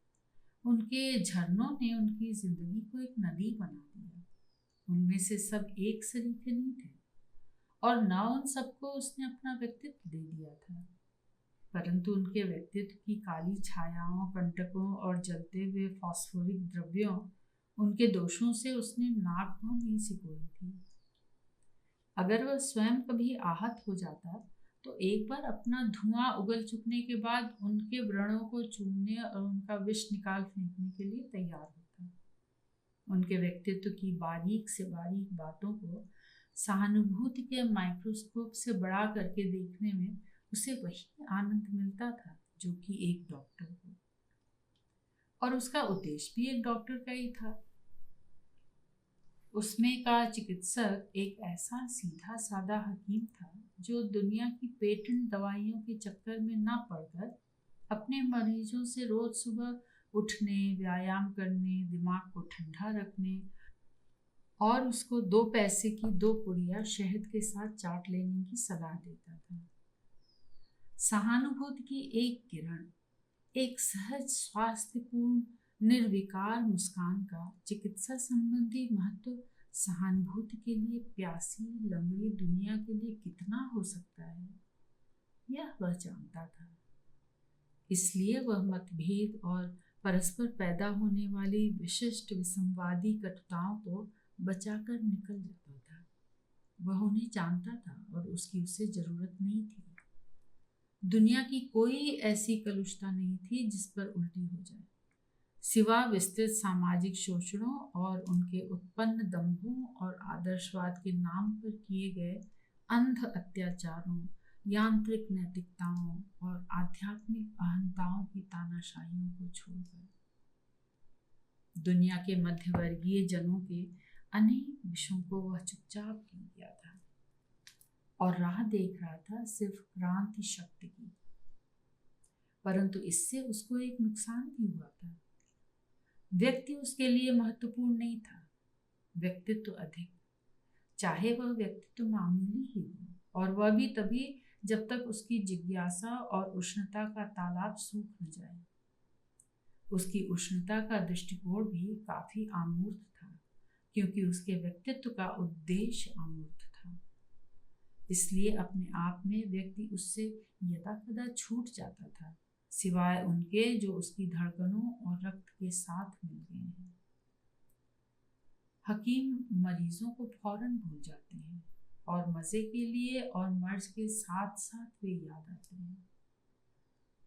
उनके झरनों ने उनकी जिंदगी को एक नदी बना दिया। उनमें से सब एक सरीखे नहीं थे और न उन सबको उसने अपना व्यक्तित्व दे दिया था, परंतु उनके व्यक्तित्व की काली छायाओं, कंटकों और जलते हुए फास्फोरिक द्रव्यों, उनके दोषों से उसने नाक भौं नहीं सिकोड़ी थी। अगर वह स्वयं कभी आहत हो जाता तो एक बार अपना धुआं उगल चुकने के बाद उनके व्रणों को चूमने और उनका विष निकाल फेंकने के लिए तैयार होता। उनके व्यक्तित्व की बारीक से बारीक बातों को सहानुभूति के माइक्रोस्कोप से बड़ा करके देखने में उसे वही आनंद मिलता था जो कि एक डॉक्टर को, और उसका उद्देश्य भी एक डॉक्टर का ही था। उसमें का चिकित्सक एक ऐसा सीधा साधा हकीम था जो दुनिया की पेटेंट दवाइयों के चक्कर में ना पड़कर अपने मरीजों से रोज सुबह उठने, व्यायाम करने, दिमाग को ठंडा रखने और उसको 2 पैसे की 2 पुड़िया शहद के साथ चाट लेने की सलाह देता था। सहानुभूति की एक किरण, एक सहज स्वास्थ्यपूर्ण निर्विकार मुस्कान का चिकित्सा संबंधी महत्व सहानुभूति के लिए प्यासी लंगड़ी दुनिया के लिए कितना हो सकता है, यह वह जानता था। इसलिए वह मतभेद और परस्पर पैदा होने वाली विशिष्ट विसंवादी कटुताओं को बचाकर निकल जाता था। वह उन्हें जानता था और उसकी उसे जरूरत नहीं थी। दुनिया की कोई ऐसी कलुषता नहीं थी जिस पर उल्टी हो जाए, सिवा विस्तृत सामाजिक शोषणों और उनके उत्पन्न दंभों और आदर्शवाद के नाम पर किए गए अंध अत्याचारों, यांत्रिक नैतिकताओं और आध्यात्मिक अहंताओं की तानाशाहियों को छोड़कर। दुनिया के मध्यवर्गीय जनों के अनेक विषयों को वह चुपचाप पी गया था और राह देख रहा था सिर्फ क्रांति शक्ति की। परंतु इससे उसको एक नुकसान भी हुआ था। व्यक्ति उसके लिए महत्वपूर्ण नहीं था, व्यक्तित्व अधिक, चाहे वह व्यक्तित्व मामूली ही हो, और वह भी तभी जब तक उसकी जिज्ञासा और उष्णता का तालाब सूख न जाए। उसकी उष्णता का दृष्टिकोण भी काफी अमूर्त था, क्योंकि उसके व्यक्तित्व का उद्देश्य अमूर्त था। इसलिए अपने आप में व्यक्ति उससे यदाकदा छूट जाता था, सिवाय उनके जो उसकी धड़कनों और रक्त के साथ मिल गए हैं। हकीम मरीजों को फौरन भूल जाते हैं और मजे के लिए और मर्ज के साथ साथ वे याद आते हैं।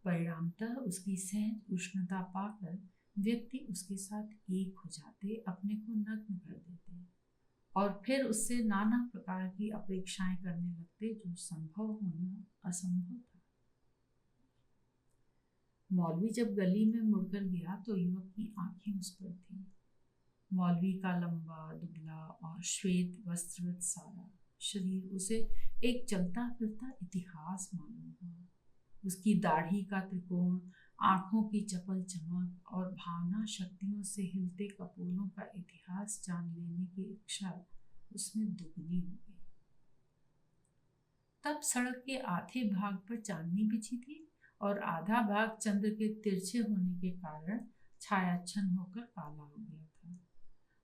परिणामतः उसकी सहज उष्णता पाकर व्यक्ति उसके साथ एक हो जाते, अपने को नग्न कर देते और फिर उससे नाना प्रकार की अपेक्षाएं करने लगते जो संभव होना असंभव था। मौलवी जब गली में मुड़कर गया तो युवक की आंखें उस पर थीं। मौलवी का लंबा, दुबला और श्वेत वस्त्रवत सारा शरीर उसे एक चलता फिरता इतिहास मालूम हुआ। उसकी दाढ़ी का त्रिकोण, आंखों की चपल चमक और भावना शक्तियों से हिलते कपोलों का इतिहास जान लेने की इच्छा उसमें दुगनी हो गई। तब सड़क के आधे भाग पर चांदनी बिछी थी और आधा भाग चंद्र के तिरछे होने के कारण छायाच्छन्न होकर काला हो गया था।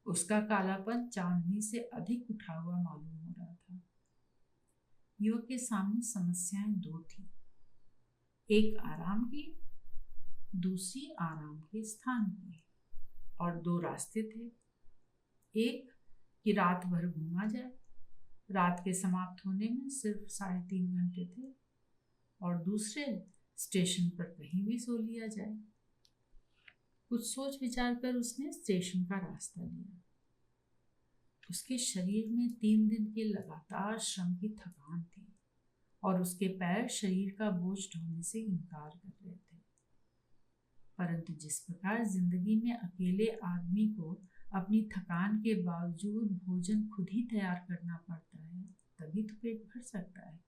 उसका कालापन चांदनी से अधिक उठा हुआ मालूम हो रहा था। युवक के सामने समस्याएं 2 थी, एक आराम की, दूसरी आराम के स्थान की, और 2 रास्ते थे। एक कि रात भर घूमा जाए, रात के समाप्त होने में सिर्फ 3.5 घंटे थे और दूसरे स्टेशन पर कहीं भी सो लिया जाए। कुछ सोच विचार कर उसने स्टेशन का रास्ता लिया। उसके शरीर में 3 दिन के लगातार श्रम की थकान थी और उसके पैर शरीर का बोझ ढोने से इनकार कर रहे थे। परंतु जिस प्रकार जिंदगी में अकेले आदमी को अपनी थकान के बावजूद भोजन खुद ही तैयार करना पड़ता है, तभी तो पेट भर सकता है,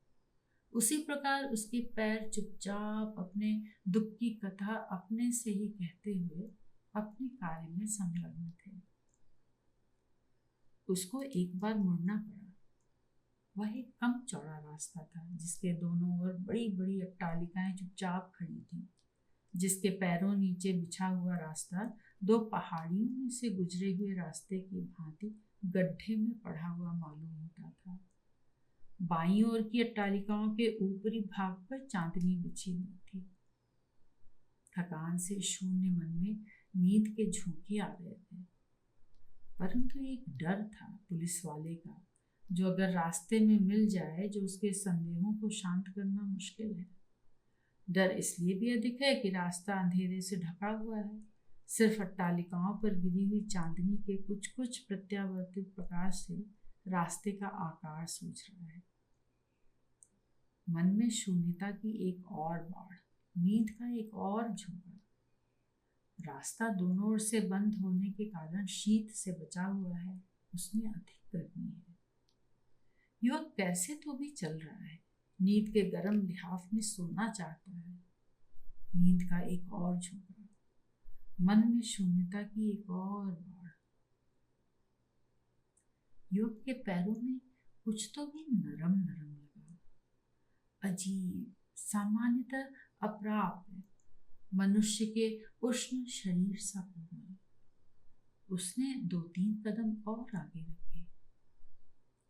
उसी प्रकार उसके पैर चुपचाप अपने दुख की कथा अपने से ही कहते हुए अपने कार्य में संलग्न थे। उसको एक बार मुड़ना पड़ा। वह एक कम चौड़ा रास्ता था जिसके दोनों ओर बड़ी बड़ी अट्टालिकाएं चुपचाप खड़ी थीं। जिसके पैरों नीचे बिछा हुआ रास्ता 2 पहाड़ियों में से गुजरे हुए रास्ते की भांति गड्ढे में पड़ा हुआ मालूम होता था। बाईं ओर की अट्टालिकाओं के ऊपरी भाग पर चांदनी बिछी हुई थी। थकान से शून्य मन में नींद के झोंके आ रहे थे, परंतु एक डर था पुलिस वाले का, जो अगर रास्ते में मिल जाए, जो उसके संदेहों को शांत करना मुश्किल है। डर इसलिए भी अधिक है कि रास्ता अंधेरे से ढका हुआ है। सिर्फ अट्टालिकाओं पर गिरी हुई चांदनी के कुछ कुछ प्रत्यावर्तित प्रकाश से रास्ते का आकार सूझ रहा है। मन में शून्यता की एक और बाढ़, नींद का एक और झोंका। रास्ता दोनों ओर से बंद होने के कारण शीत से बचा हुआ है, उसमें अधिक गर्मी है। युवक कैसे तो भी चल रहा है, नींद के गर्म लिहाफ में सोना चाहता है। नींद का एक और झोंका, मन में शून्यता की एक और बाढ़। युवक के पैरों में कुछ तो भी नरम नरम लगा, अजीब, सामान्यतः अप्राप्य, मनुष्य के उष्ण शरीर सा होना। उसने 2-3 कदम और आगे रखे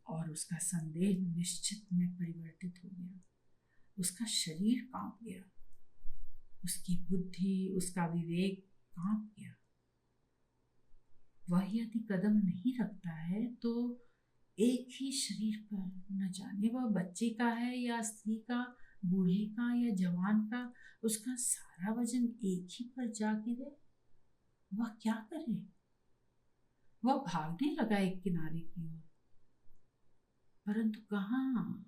और उसका संदेह निश्चित में परिवर्तित हो गया। उसका शरीर कांप गया, उसकी बुद्धि, उसका विवेक कांप गया। वह यदि कदम नहीं रखता है तो एक ही शरीर पर, न जाने वह बच्चे का है या स्त्री का, बूढ़े का या जवान का, उसका सारा वजन एक ही पर जा गिरे। वह क्या करे? वह भागने लगा एक किनारे की ओर, परंतु कहाँ,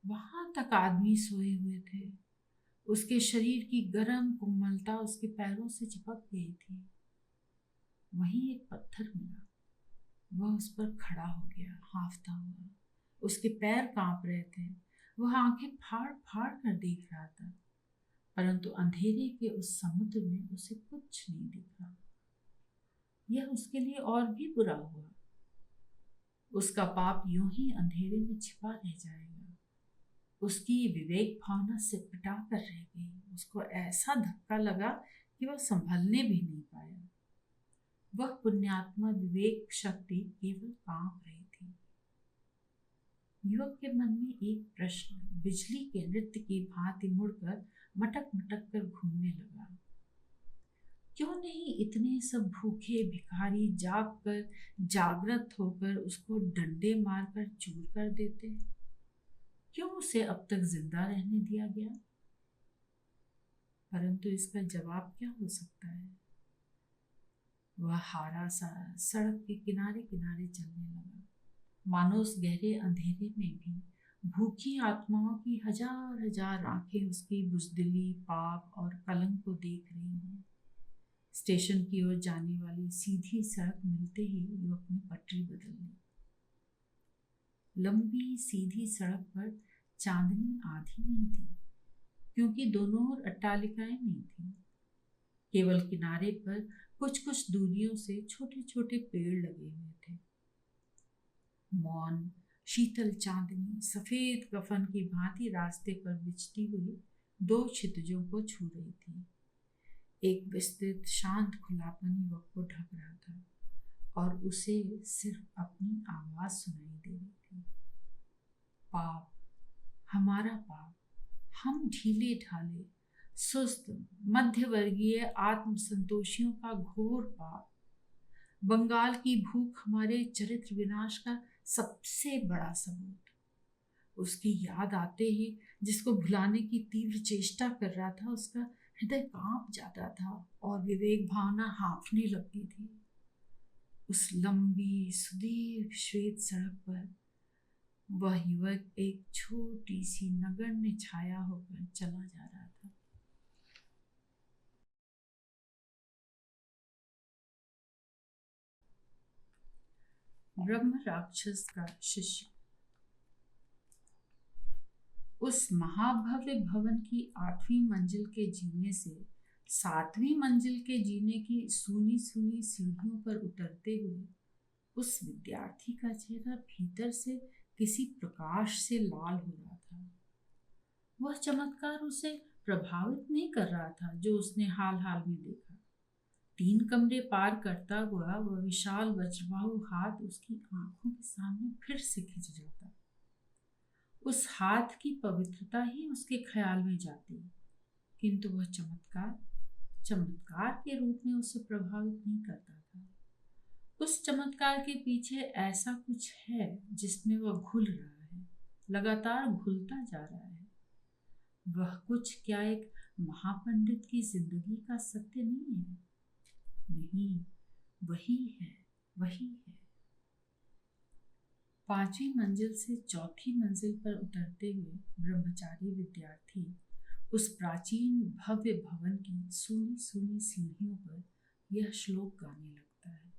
वहां तक आदमी सोए हुए थे। उसके शरीर की गर्म कोमलता उसके पैरों से चिपक गई थी। वहीं एक पत्थर मिला, वह उस पर खड़ा हो गया, हांफता हुआ। उसके पैर कांप रहे थे। वह आंखें फाड़ फाड़ कर देख रहा था, परंतु अंधेरे के उस समुद्र में उसे कुछ नहीं दिखा। यह उसके लिए और भी बुरा हुआ। उसका पाप यूं ही अंधेरे में छिपा रह जाएगा। उसकी विवेक भावना सिपटा कर रह गई। उसको ऐसा धक्का लगा कि वह संभलने भी नहीं पाया। वह पुण्यात्मा विवेक शक्ति केवल कांप रही थी। युवक के मन में एक प्रश्न बिजली के नृत्य की भांति मुड़कर मटक मटक कर घूमने लगा। क्यों नहीं इतने सब भूखे भिखारी जागृत होकर उसको डंडे मारकर चूर कर देते? क्यों उसे अब तक जिंदा रहने दिया गया? परंतु इसका जवाब क्या हो सकता है? वह हारा सा सड़क के किनारे किनारे चलने लगा, मानो उस गहरे अंधेरे में भी भूखी आत्माओं की हजार हजार आंखें उसकी बुजदिली, पाप और कलंक को देख रही हैं। स्टेशन की ओर जाने वाली सीधी सड़क मिलते ही युवक ने पटरी बदल ली। लंबी सीधी सड़क पर चांदनी आधी नहीं थी, क्योंकि दोनों ओर अट्टालिकाएं नहीं थी। केवल किनारे पर कुछ कुछ दूरियों से छोटे छोटे पेड़ लगे हुए थे। मौन शीतल चांदनी सफेद कफन की भांति रास्ते पर बिछती हुई 2 क्षितिजों को छू रही थी। एक विस्तृत शांत खुलापन युवक को ढक रहा था और उसे सिर्फ अपनी आवाज सुनाई दे रही थी। पाप, हमारा पाप, हम ढीले ढाले सुस्त मध्यवर्गीय आत्मसंतोषियों का घोर पाप, बंगाल की भूख हमारे चरित्र विनाश का सबसे बड़ा सबूत। उसकी याद आते ही जिसको भुलाने की तीव्र चेष्टा कर रहा था, उसका हृदय कांप जाता था और विवेक भावना हाँफने लगती थी। उस लंबी सुदीर्घ श्वेत सड़क पर वह युवक एक छोटी सी नगण्य छाया होकर चला जा रहा था। ब्रह्म राक्षस का शिष्य। उस महाभव्य भवन की 8वीं मंजिल के जीने से 7वीं मंजिल के जीने की सूनी सूनी सीढ़ियों पर उतरते हुए उस विद्यार्थी का चेहरा भीतर से किसी प्रकाश से लाल हो रहा था। वह चमत्कार उसे प्रभावित नहीं कर रहा था जो उसने हाल हाल में देखा। 3 कमरे पार करता हुआ वह विशाल वज्रबाहु हाथ उसकी आंखों के सामने फिर से खिंच जाता। उस हाथ की पवित्रता ही उसके ख्याल में जाती, किंतु वह चमत्कार के रूप में उसे प्रभावित नहीं करता था। उस चमत्कार के पीछे ऐसा कुछ है जिसमें वह घुल रहा है, लगातार घुलता जा रहा है। वह कुछ क्या एक महापंडित की जिंदगी का सत्य नहीं है? नहीं, वही है, वही है। 5वीं मंजिल से 4थी मंजिल पर उतरते हुए ब्रह्मचारी विद्यार्थी उस प्राचीन भव्य भवन की सूनी सूनी सीढ़ियों पर यह श्लोक गाने लगता है।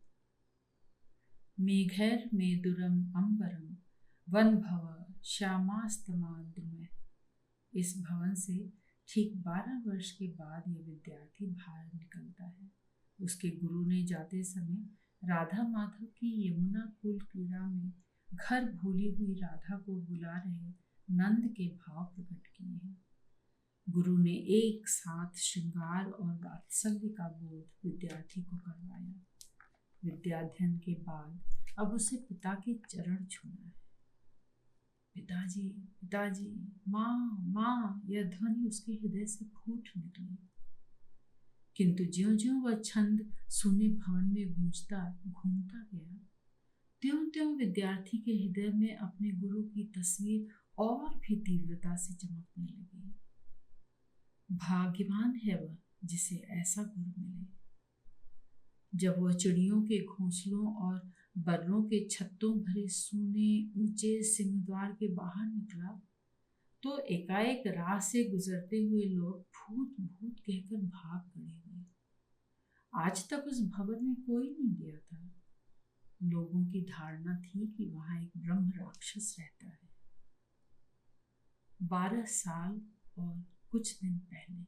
मेघैर मेदुरम अंबरम वन भव श्यामास्तमाद्रिमः। इस भवन से ठीक 12 वर्ष के बाद यह विद्यार्थी बाहर निकलता है। उसके गुरु ने जाते समय राधा माधव की यमुना कुल क्रीड़ा में घर भूली हुई राधा को बुला रहे नंद के भाव प्रकट किए हैं। गुरु ने एक साथ श्रृंगार और वात्सल्य का बोध विद्यार्थी को करवाया। विद्याध्ययन के बाद अब उसे पिता के चरण छूना है। पिताजी, पिताजी, माँ, माँ, यह ध्वनि उसके हृदय से फूट निकली। किंतु ज्यों-ज्यों वह छंद सूने भवन में गूंजता घूमता गया, त्यों-त्यों विद्यार्थी के हृदय में अपने गुरु की तस्वीर और भी तीव्रता से चमकने लगी। भाग्यवान है वह जिसे ऐसा गुरु मिले। जब वह चिड़ियों के घोंसलों और बर्रों के छत्तों भरे सूने ऊंचे सिंहद्वार के बाहर निकला, तो एकाएक राह से गुजरते हुए लोग भूत भूत कहकर भाग खड़े हुए। आज तक उस भवन में कोई नहीं गया था। लोगों की धारणा थी कि वहां एक ब्रह्म राक्षस रहता है। 12 साल और कुछ दिन पहले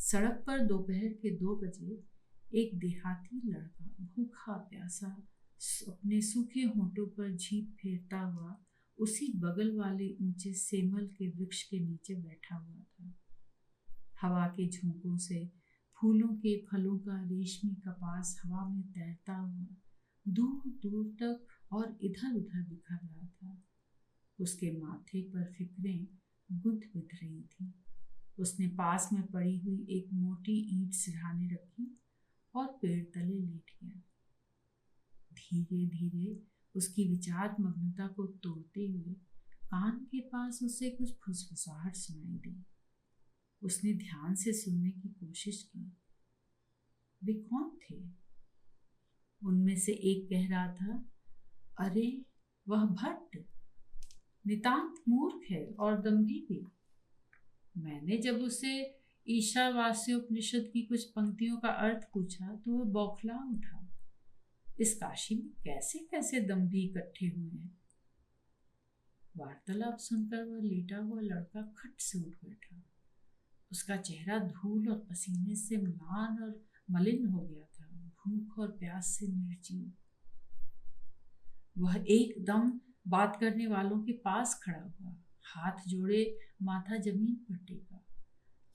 सड़क पर दोपहर के 2 बजे एक देहाती लड़का भूखा प्यासा अपने सूखे होंठों पर जीभ फेरता हुआ उसी बगल वाले ऊंचे सेमल के वृक्ष के नीचे बैठा हुआ था। हवा के झोंकों से फूलों के फलों का रेशमी कपास हवा में तैरता हुआ दूर दूर तक और इधर उधर बिखर रहा था। उसके माथे पर फिक्रें गुंथ बिध रही थी। उसने पास में पड़ी हुई एक मोटी ईंट सिरहाने रखी और पेड़ तले लेट गया। धीरे धीरे उसकी विचार मग्नता को तोड़ते हुए कान के पास उसे कुछ फुसफुसाहट सुनाई दी। उसने ध्यान से सुनने की कोशिश की। वे कौन थे? उनमें से एक कह रहा था, अरे वह भट्ट नितांत मूर्ख है और दंभी भी। मैंने जब उसे ईशावास्योपनिषद की कुछ पंक्तियों का अर्थ पूछा तो वह बौखला उठा। इस काशी में कैसे कैसे दंभी इकट्ठे हुए हैं। वार्तालाप सुनकर वह लेटा हुआ लड़का खट से उठ बैठा। उसका चेहरा धूल और पसीने से म्लान और मलिन हो गया था, भूख और प्यास से निर्जीव। वह एकदम बात करने वालों के पास खड़ा हुआ, हाथ जोड़े माथा जमीन पर टेका,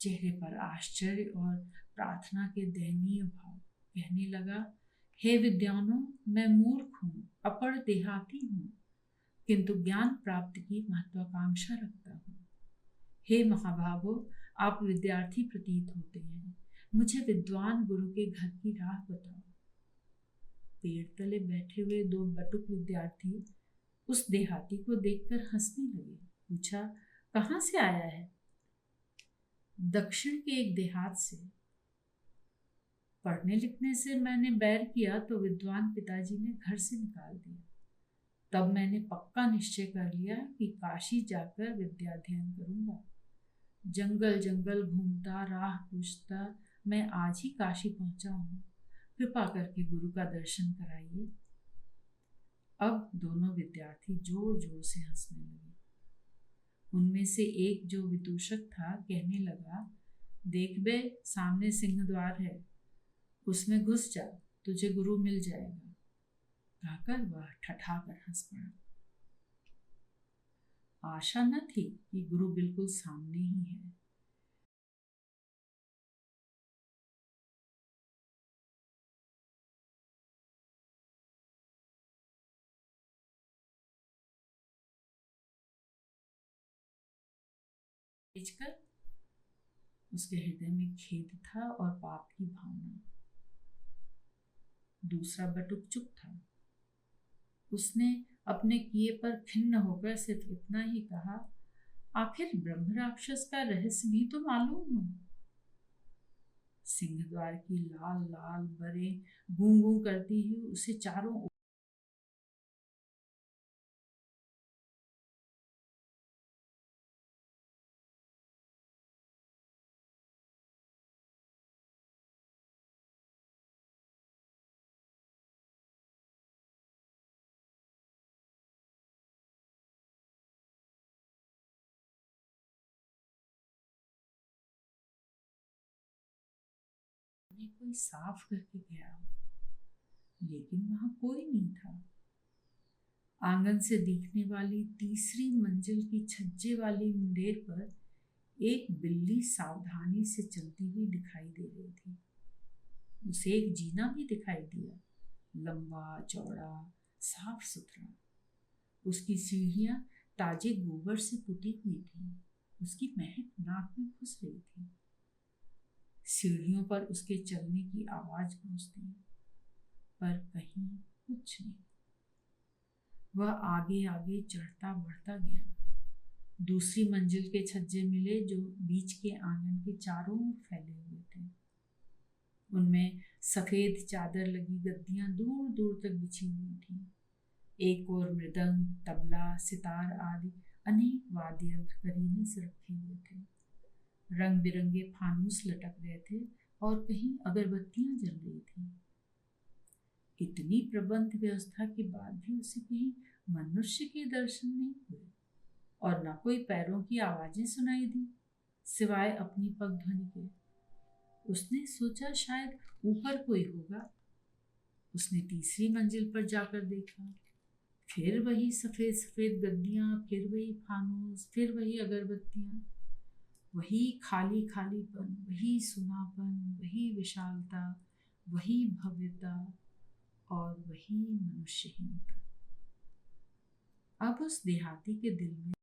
चेहरे पर आश्चर्य और प्रार्थना के दयनीय भाव। कहने लगा, हे विद्वानों, मैं मूर्ख हूँ, अपढ़ देहाती हूँ, किंतु ज्ञान प्राप्ति की महत्वाकांक्षा रखता हूँ। हे महाभागो, आप विद्यार्थी प्रतीत होते हैं। मुझे विद्वान गुरु के घर की राह बताओ। पेड़ तले बैठे हुए दो बटुक विद्यार्थी उस देहाती को देखकर हंसने लगे। पूछा, कहाँ से आया है? दक्षिण के एक देहात से। पढ़ने लिखने से मैंने बैर किया तो विद्वान पिताजी ने घर से निकाल दिया। तब मैंने पक्का निश्चय कर लिया कि काशी जाकर विद्याध्ययन करूंगा। जंगल जंगल घूमता, राह पूछता मैं आज ही काशी पहुंचा हूं। कृपा करके गुरु का दर्शन कराइए। अब दोनों विद्यार्थी जोर जोर से हंसने लगे। उनमें से एक जो विदूषक था कहने लगा, देख बे, सामने सिंह द्वार है, उसमें घुस जा, तुझे गुरु मिल जाएगा। कहकर वह ठठाकर हंस पड़ा। आशा न थी कि गुरु बिल्कुल सामने ही है। कर उसके हृदय में खेद था और पाप की भावना। दूसरा बटुक चुप था। उसने अपने किए पर खिन्न होकर सिर्फ इतना ही कहा, आखिर ब्रह्म राक्षस का रहस्य भी तो मालूम हो। सिंहद्वार की लाल लाल बरे गूं गूं करती हुई उसे चारों ओर कोई साफ करके गया हो, लेकिन वहां कोई नहीं था। आंगन से दिखने वाली तीसरी मंजिल की छज्जे वाली मुंडेर पर एक बिल्ली सावधानी से चलती हुई दिखाई दे रही थी। उसे एक जीना भी दिखाई दिया, लंबा चौड़ा साफ सुथरा। उसकी सीढ़ियां ताजे गोबर से पुती हुई थी। उसकी महक नाक में घुस रही थी। सीढ़ियों पर उसके चलने की आवाज गूंजती, पर कहीं कुछ नहीं। वह आगे आगे चढ़ता बढ़ता गया। दूसरी मंजिल के छज्जे मिले जो बीच के आंगन के चारों ओर फैले हुए थे। उनमें सफेद चादर लगी गद्दियां दूर दूर तक बिछी हुई थी। एक और मृदंग, तबला, सितार आदि अनेक वाद्य यंत्र करीने से रखे हुए थे। रंग बिरंगे फानूस लटक रहे थे और कहीं अगरबत्तियां जल रही थी। इतनी प्रबंध व्यवस्था के बाद भी उसे कहीं मनुष्य के दर्शन नहीं हुए और न कोई पैरों की आवाजें सुनाई दी, सिवाय अपनी पगध्वनि के। उसने सोचा शायद ऊपर कोई होगा। उसने तीसरी मंजिल पर जाकर देखा। फिर वही सफेद सफेद गद्दियां, फिर वही फानूस, फिर वही अगरबत्तियां, वही खाली खालीपन, वही सुनापन, वही विशालता, वही भव्यता और वही मनुष्यहीनता। अब उस देहाती के दिल में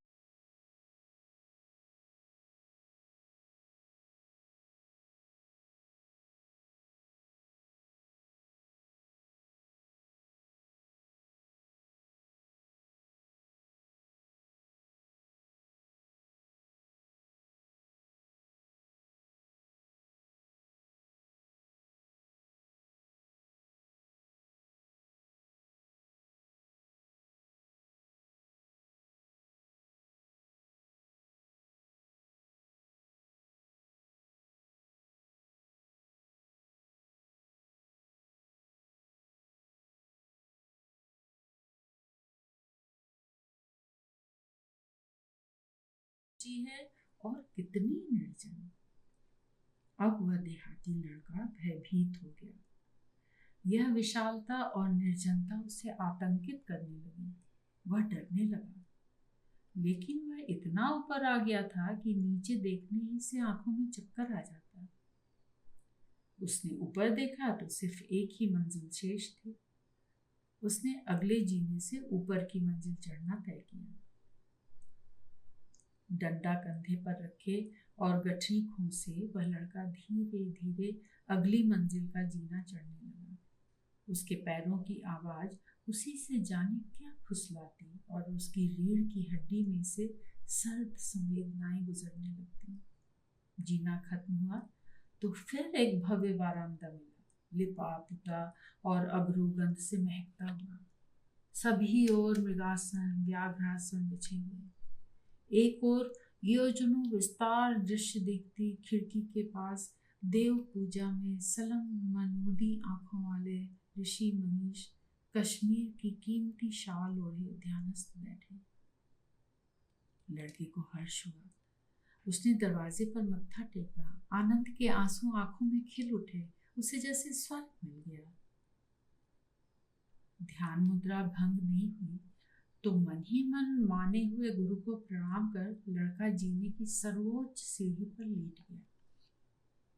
जी है और कितनी निर्जन। अब वह देहाती लड़का भयभीत हो गया। यह विशालता और निर्जनता उसे आतंकित करने लगी। वह डरने लगा, लेकिन वह इतना ऊपर आ गया था कि नीचे देखने ही से आंखों में चक्कर आ जाता। उसने ऊपर देखा तो सिर्फ एक ही मंजिल शेष थी। उसने अगले जीने से ऊपर की मंजिल चढ़ना तय किया। डंडा कंधे पर रखे और गठरी खोसे वह लड़का धीरे धीरे अगली मंजिल का जीना चढ़ने लगा। उसके पैरों की आवाज उसी से जाने क्या फुसलाती और उसकी रीढ़ की हड्डी में से सर्द संवेदनाएं गुजरने लगती। जीना खत्म हुआ तो फिर एक भव्य बारामदा मिला, लिपा पुता और अगरूगंध से महकता हुआ। सभी ओर मृगासन व्याघ्रासन बिछे हुए। एक ओर योजनों विस्तार दृश्य देखती खिड़की के पास देव पूजा में सलंग मनमुदी आंखों वाले ऋषि मनीष कश्मीर की कीमती शाल ओढ़े ध्यानस्थ बैठे। लड़के को हर्ष हुआ। उसने दरवाजे पर मत्था टेका। आनंद के आंसू आंखों में खिल उठे। उसे जैसे स्वर्ग मिल गया। ध्यान मुद्रा भंग नहीं हुई तो मन ही मन माने हुए गुरु को प्रणाम कर लड़का जीने की सर्वोच्च सीढ़ी पर लेट गया।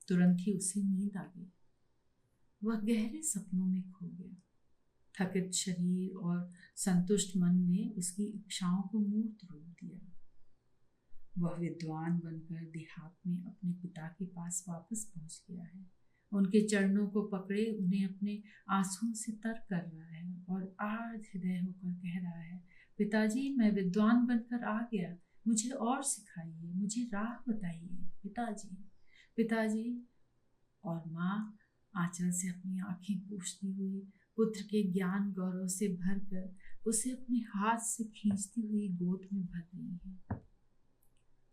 तुरंत ही उसे नींद आ गई। वह गहरे सपनों में खो गया। थकित शरीर और संतुष्ट मन ने उसकी इच्छाओं को मूर्त रूप दिया। वह विद्वान बनकर देहात में अपने पिता के पास वापस पहुंच गया है। उनके चरणों को पकड़े उन्हें अपने आंसुओं से तर कर रहा है और आज हृदय होकर कह रहा है, पिताजी मैं विद्वान बनकर आ गया, मुझे और सिखाइए, मुझे राह बताइए पिताजी, पिताजी। और माँ आंचल से अपनी आंखें पोंछती हुई पुत्र के ज्ञान गौरव से भरकर उसे अपने हाथ से खींचती हुई गोद में भर रही है।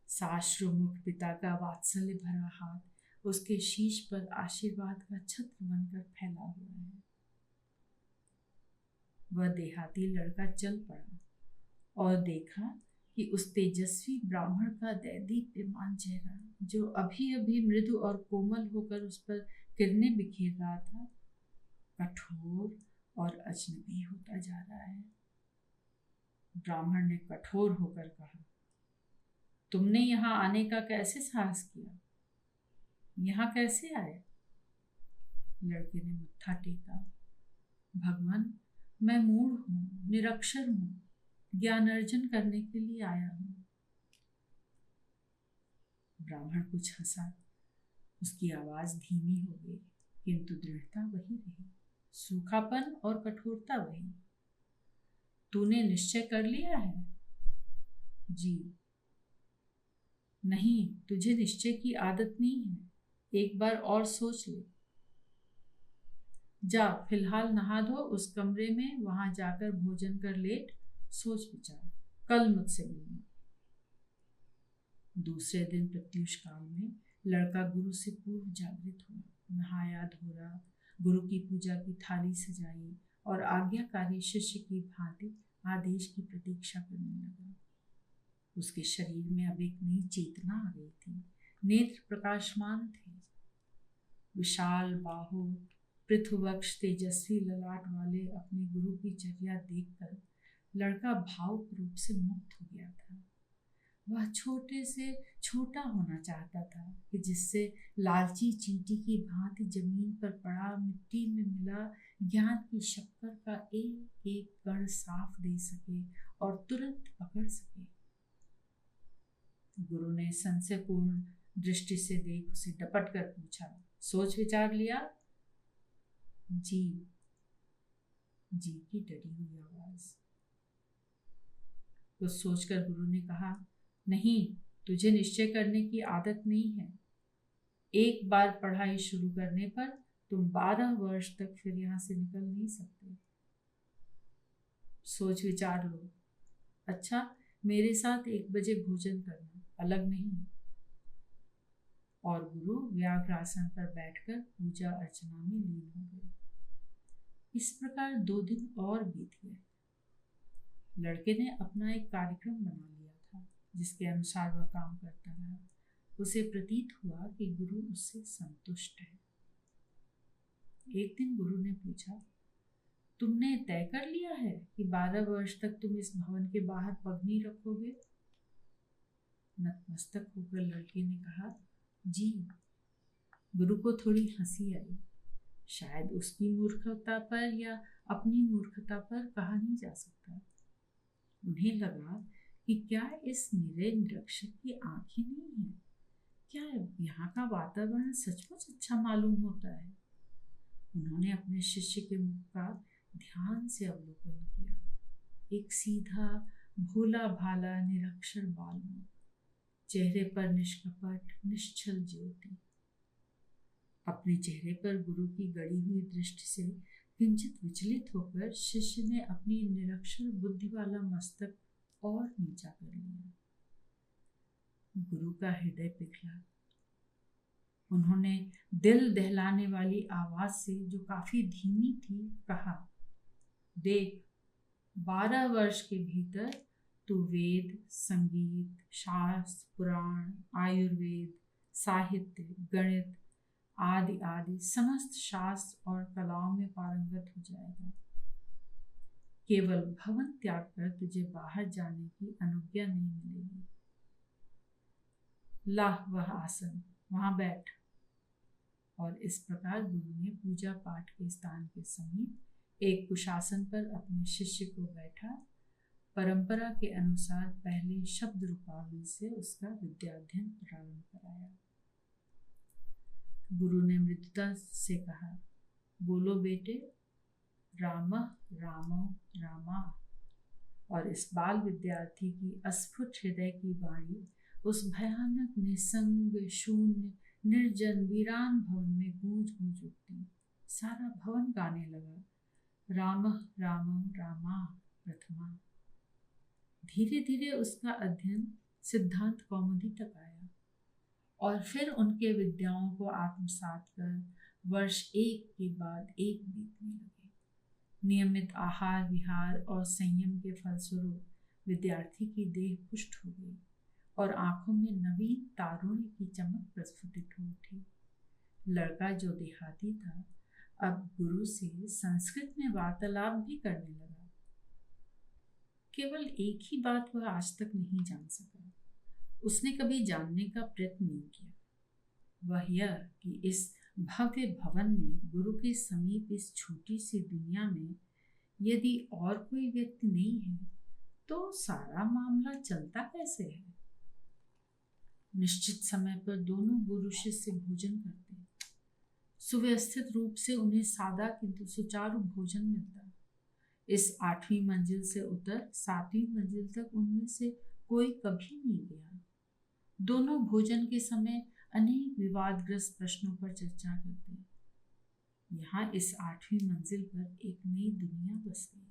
साश्रुमुख पिता का वात्सल्य भरा हाथ उसके शीश पर आशीर्वाद का छत्र बनकर फैला हुआ है। वह देहाती लड़का चल पड़ा और देखा कि उस तेजस्वी ब्राह्मण का दैदीप्यमान चेहरा, जो अभी अभी मृदु और कोमल होकर उस पर किरणें बिखेर रहा था, कठोर और अजनबी होता जा रहा है। ब्राह्मण ने कठोर होकर कहा, तुमने यहाँ आने का कैसे साहस किया? यहाँ कैसे आए? लड़के ने मत्था टेका। भगवान, मैं मूढ़ हूँ, निरक्षर हूँ, ज्ञान अर्जन करने के लिए आया हूँ। ब्राह्मण कुछ हंसा। उसकी आवाज धीमी हो गई, किंतु दृढ़ता वही रही, सूखापन और कठोरता वही। तूने निश्चय कर लिया है? जी। नहीं, तुझे निश्चय की आदत नहीं है, एक बार और सोच ले। जा, फिलहाल नहा धो, उस कमरे में वहां जाकर भोजन कर लेट, सोच विचार, कल मुझसे मिलना। दूसरे दिन प्रत्यूष काल में लड़का गुरु से पूर्व जागृत हुआ, नहाया धोया, गुरु की पूजा की थाली सजाई और आज्ञाकारी शिष्य की भांति आदेश की प्रतीक्षा करने लगा। उसके शरीर में अब एक नई चेतना आ गई थी। नेत्र प्रकाशमान थे। विशाल बाहु, पृथुवक्ष, तेजस्वी ललाट वाले अपने गुरु की चर्या देखकर लड़का भावुक रूप से मुक्त हो गया था। वह छोटे से छोटा होना चाहता था कि जिससे लालची चींटी की भांति जमीन पर पड़ा मिट्टी में मिला ज्ञान की शक्कर का एक एक कण साफ दे सके और तुरंत पकड़ सके। गुरु ने संशयपूर्ण दृष्टि से देख उसे डपट कर पूछा, सोच विचार लिया? जी। जी की डरी हुई आवाज। कुछ सोचकर गुरु ने कहा, नहीं, तुझे निश्चय करने की आदत नहीं है। एक बार पढ़ाई शुरू करने पर तुम 12 वर्ष तक फिर यहाँ से निकल नहीं सकते। सोच विचार लो। अच्छा, मेरे साथ 1 बजे भोजन करना, अलग नहीं। और गुरु व्याघ्रासन पर बैठकर पूजा अर्चना में लीन हो गए। इस प्रकार 2 दिन और बीत गए। लड़के ने अपना एक कार्यक्रम बना लिया था, जिसके अनुसार वह काम करता रहा। उसे प्रतीत हुआ कि गुरु उससे संतुष्ट है। एक दिन गुरु ने पूछा, तुमने तय कर लिया है कि 12 वर्ष तक तुम इस भवन के बाहर पग नहीं रखोगे? नतमस्तक होकर लड़के ने कहा, जी। गुरु को थोड़ी हंसी आई। शायद उसकी मूर्खता पर या अपनी मूर्खता पर कहा नहीं जा सकता। उन्हें लगा कि क्या इस निरे निरक्षर की आंखें नहीं है? क्या यहाँ का वातावरण सचमुच अच्छा मालूम होता है? उन्होंने अपने शिष्य के मुख का ध्यान से अवलोकन किया। एक सीधा भोला भाला निरक्षर बालमुख, चेहरे पर निष्कपट निश्चल ज्योति। अपने चेहरे पर गुरु की गड़ी हुई दृष्टि से किंचित विचलित होकर शिष्य ने अपनी निरक्षर बुद्धि वाला मस्तक और नीचा कर लिया। गुरु का हृदय पिघला। उन्होंने दिल दहलाने वाली आवाज से, जो काफी धीमी थी, कहा, देख, 12 वर्ष के भीतर तू वेद, संगीत, शास्त्र, पुराण, आयुर्वेद, साहित्य, गणित आदि आदि समस्त शास्त्र और कलाओं में पारंगत हो जाएगा। केवल भवन त्याग कर तुझे बाहर जाने की अनुज्ञा नहीं मिलेगी। ला वह आसन, वहां बैठ। और इस प्रकार गुरु ने पूजा पाठ के स्थान के समीप एक कुशासन पर अपने शिष्य को बैठा परंपरा के अनुसार पहले शब्द रूपावली से उसका विद्याध्ययन प्रारंभ कराया। गुरु ने मृदुता से कहा, बोलो बेटे, राम राम रामा। और इस बाल विद्यार्थी की अस्फुट हृदय की वाणी उस भयानक निसंग शून्य निर्जन वीरान भवन में गूंज गूंज उठती। सारा भवन गाने लगा, राम राम रामा प्रथमा। धीरे धीरे उसका अध्ययन सिद्धांत कौमुदी तक आया और फिर उनके विद्याओं को आत्मसात कर वर्ष एक के बाद एक बीतने लगे। नियमित आहार विहार और संयम के फलस्वरूप विद्यार्थी की देह पुष्ट हो गई और आंखों में नवीन तारुण्य की चमक प्रस्फुटित हो उठी। लड़का जो देहाती था अब गुरु से संस्कृत में वार्तालाप भी करने लगा। केवल एक ही बात वह आज तक नहीं जान सका, उसने कभी जानने का प्रयत्न नहीं किया, वह यह कि इस भव्य भवन में गुरु के समीप इस छोटी सी दुनिया में यदि और कोई व्यक्ति नहीं है तो सारा मामला चलता कैसे है। निश्चित समय पर दोनों गुरु शिष्य भोजन करते, सुव्यवस्थित रूप से उन्हें सादा किंतु सुचारू भोजन मिलता। इस 8वीं मंजिल से उतर 7वीं मंजिल तक उनमें से कोई कभी नहीं गया। दोनों भोजन के समय अनेक विवादग्रस्त प्रश्नों पर चर्चा करते। यहाँ इस 8वीं मंजिल पर एक नई दुनिया बस गई।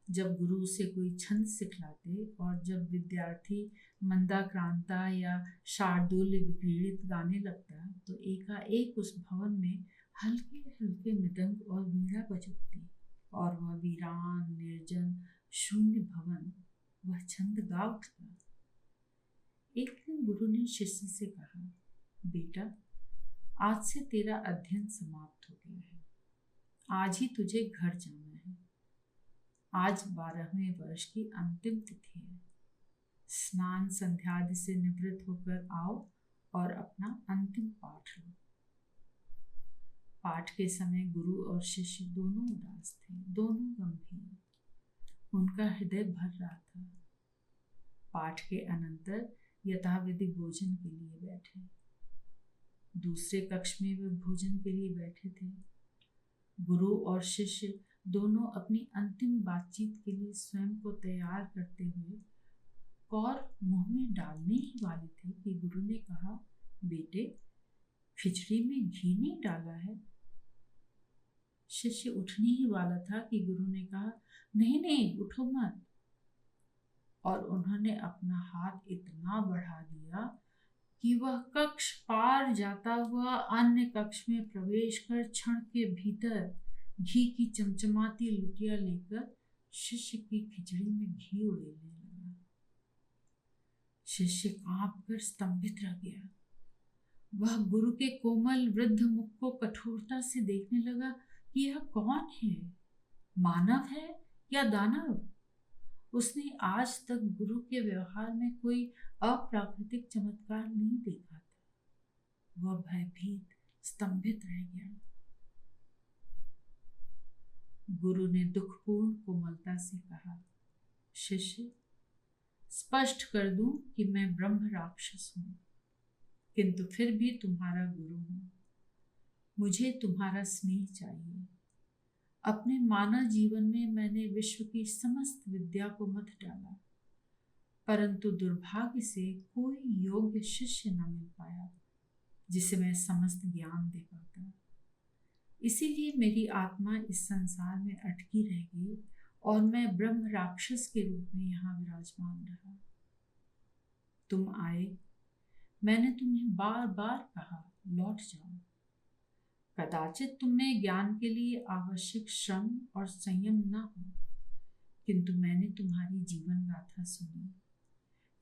जब गुरु उसे कोई छंद सिखलाते और जब विद्यार्थी मंदाक्रांता या शार्दूल विक्रीडित गाने लगता तो एकाएक उस भवन में हल्के हल्के मृदंग और वीणा बज उठती और वह वीरान निर्जन शून्य भवन वह छंद गा उठता। एक दिन गुरु ने शिष्य से कहा, बेटा, आज से तेरा अध्ययन समाप्त हो गया है। आज ही तुझे घर जाना है। आज 12वें वर्ष की अंतिम तिथि है। स्नान संध्यादि से निवृत्त होकर आओ और अपना अंतिम पाठ लो। पाठ के समय गुरु और शिष्य दोनों उदास थे, दोनों गंभीर। उनका हृदय भर रहा था। पाठ के अनंतर यथाविधि भोजन के लिए बैठे। दूसरे कक्ष में वे भोजन के लिए बैठे थे। गुरु और शिष्य दोनों अपनी अंतिम बातचीत के लिए स्वयं को तैयार करते हुए कौर मुंह में डालने ही वाले थे कि गुरु ने कहा, बेटे, खिचड़ी में घी नहीं डाला है। शिष्य उठने ही वाला था कि गुरु ने कहा, नहीं नहीं, उठो मत। और उन्होंने अपना हाथ इतना बढ़ा दिया कि वह कक्ष पार जाता हुआ अन्य कक्ष में प्रवेश कर क्षण के भीतर घी की चमचमाती लुटिया लेकर शिष्य की खिचड़ी में घी उड़ेलने लगा। शिष्य कांप कर स्तंभित रह गया। वह गुरु के कोमल वृद्ध मुख को कठोरता से देखने लगा कि यह कौन है, मानव है या दानव। उसने आज तक गुरु के व्यवहार में कोई अप्राकृतिक चमत्कार नहीं देखा था। वह भयभीत स्तंभित रह गया। गुरु ने दुखपूर्ण कोमलता से कहा, शिष्य, स्पष्ट कर दूं कि मैं ब्रह्म राक्षस हूं, किंतु फिर भी तुम्हारा गुरु हूं। मुझे तुम्हारा स्नेह चाहिए। अपने मानव जीवन में मैंने विश्व की समस्त विद्या को मत डाला, परंतु दुर्भाग्य से कोई योग्य शिष्य न मिल पाया जिसे मैं समस्त ज्ञान दे पाता। इसीलिए मेरी आत्मा इस संसार में अटकी रह गई और मैं ब्रह्म राक्षस के रूप में यहाँ विराजमान रहा। तुम आए, मैंने तुम्हें बार बार कहा लौट जाओ। कदाचित तुम्हें ज्ञान के लिए आवश्यक श्रम और संयम न हो, किंतु मैंने तुम्हारी जीवन गाथा सुनी।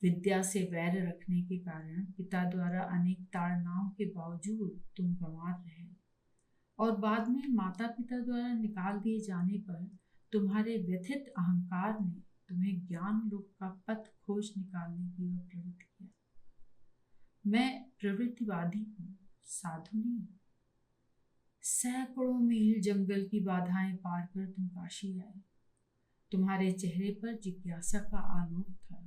विद्या से वैर रखने के कारण पिता द्वारा अनेक ताड़नाओं के बावजूद तुम गंवार रहे, और बाद में माता पिता द्वारा निकाल दिए जाने पर तुम्हारे व्यथित अहंकार ने तुम्हें ज्ञान लोक का पथ खोज निकालने की ओर प्रेरित किया। मैं प्रवृत्तिवादी हूँ, साधु नहीं। सैकड़ों मील जंगल की बाधाएं पार कर तुम काशी आए। तुम्हारे चेहरे पर जिज्ञासा का आलोक था।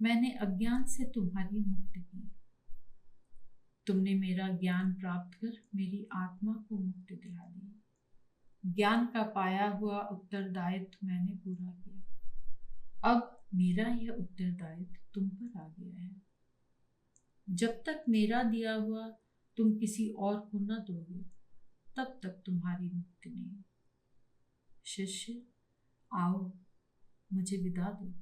मैंने अज्ञान से तुम्हारी मुक्ति की। तुमने मेरा ज्ञान प्राप्त कर मेरी आत्मा को मुक्ति दिला दी। ज्ञान का पाया हुआ उत्तरदायित्व मैंने पूरा किया। अब मेरा यह उत्तरदायित्व तुम पर आ गया है। जब तक मेरा दिया हुआ तुम किसी और को न दोगे, तब तक तुम्हारी मुक्ति नहीं। शिष्य, आओ, मुझे विदा दो।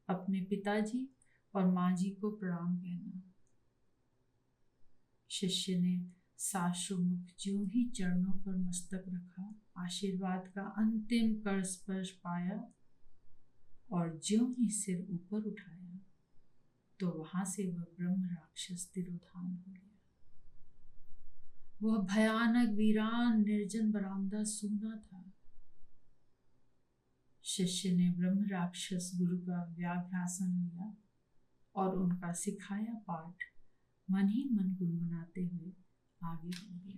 अपने पिताजी और माँ जी को प्रणाम कहना। शिष्य ने साश्रुमुख ज्यों ही चरणों पर मस्तक रखा, आशीर्वाद का अंतिम कर स्पर्श पाया और ज्यों ही सिर ऊपर उठाया, तो वहां से वह ब्रह्म राक्षस तिरोधान हो गया। वह भयानक वीरान निर्जन बरामदा सूना था। शिष्य ने ब्रह्म राक्षस गुरु का व्याघ्रासन लिया और उनका सिखाया पाठ मन ही मन गुनगुनाते हुए आगे बढ़ गया।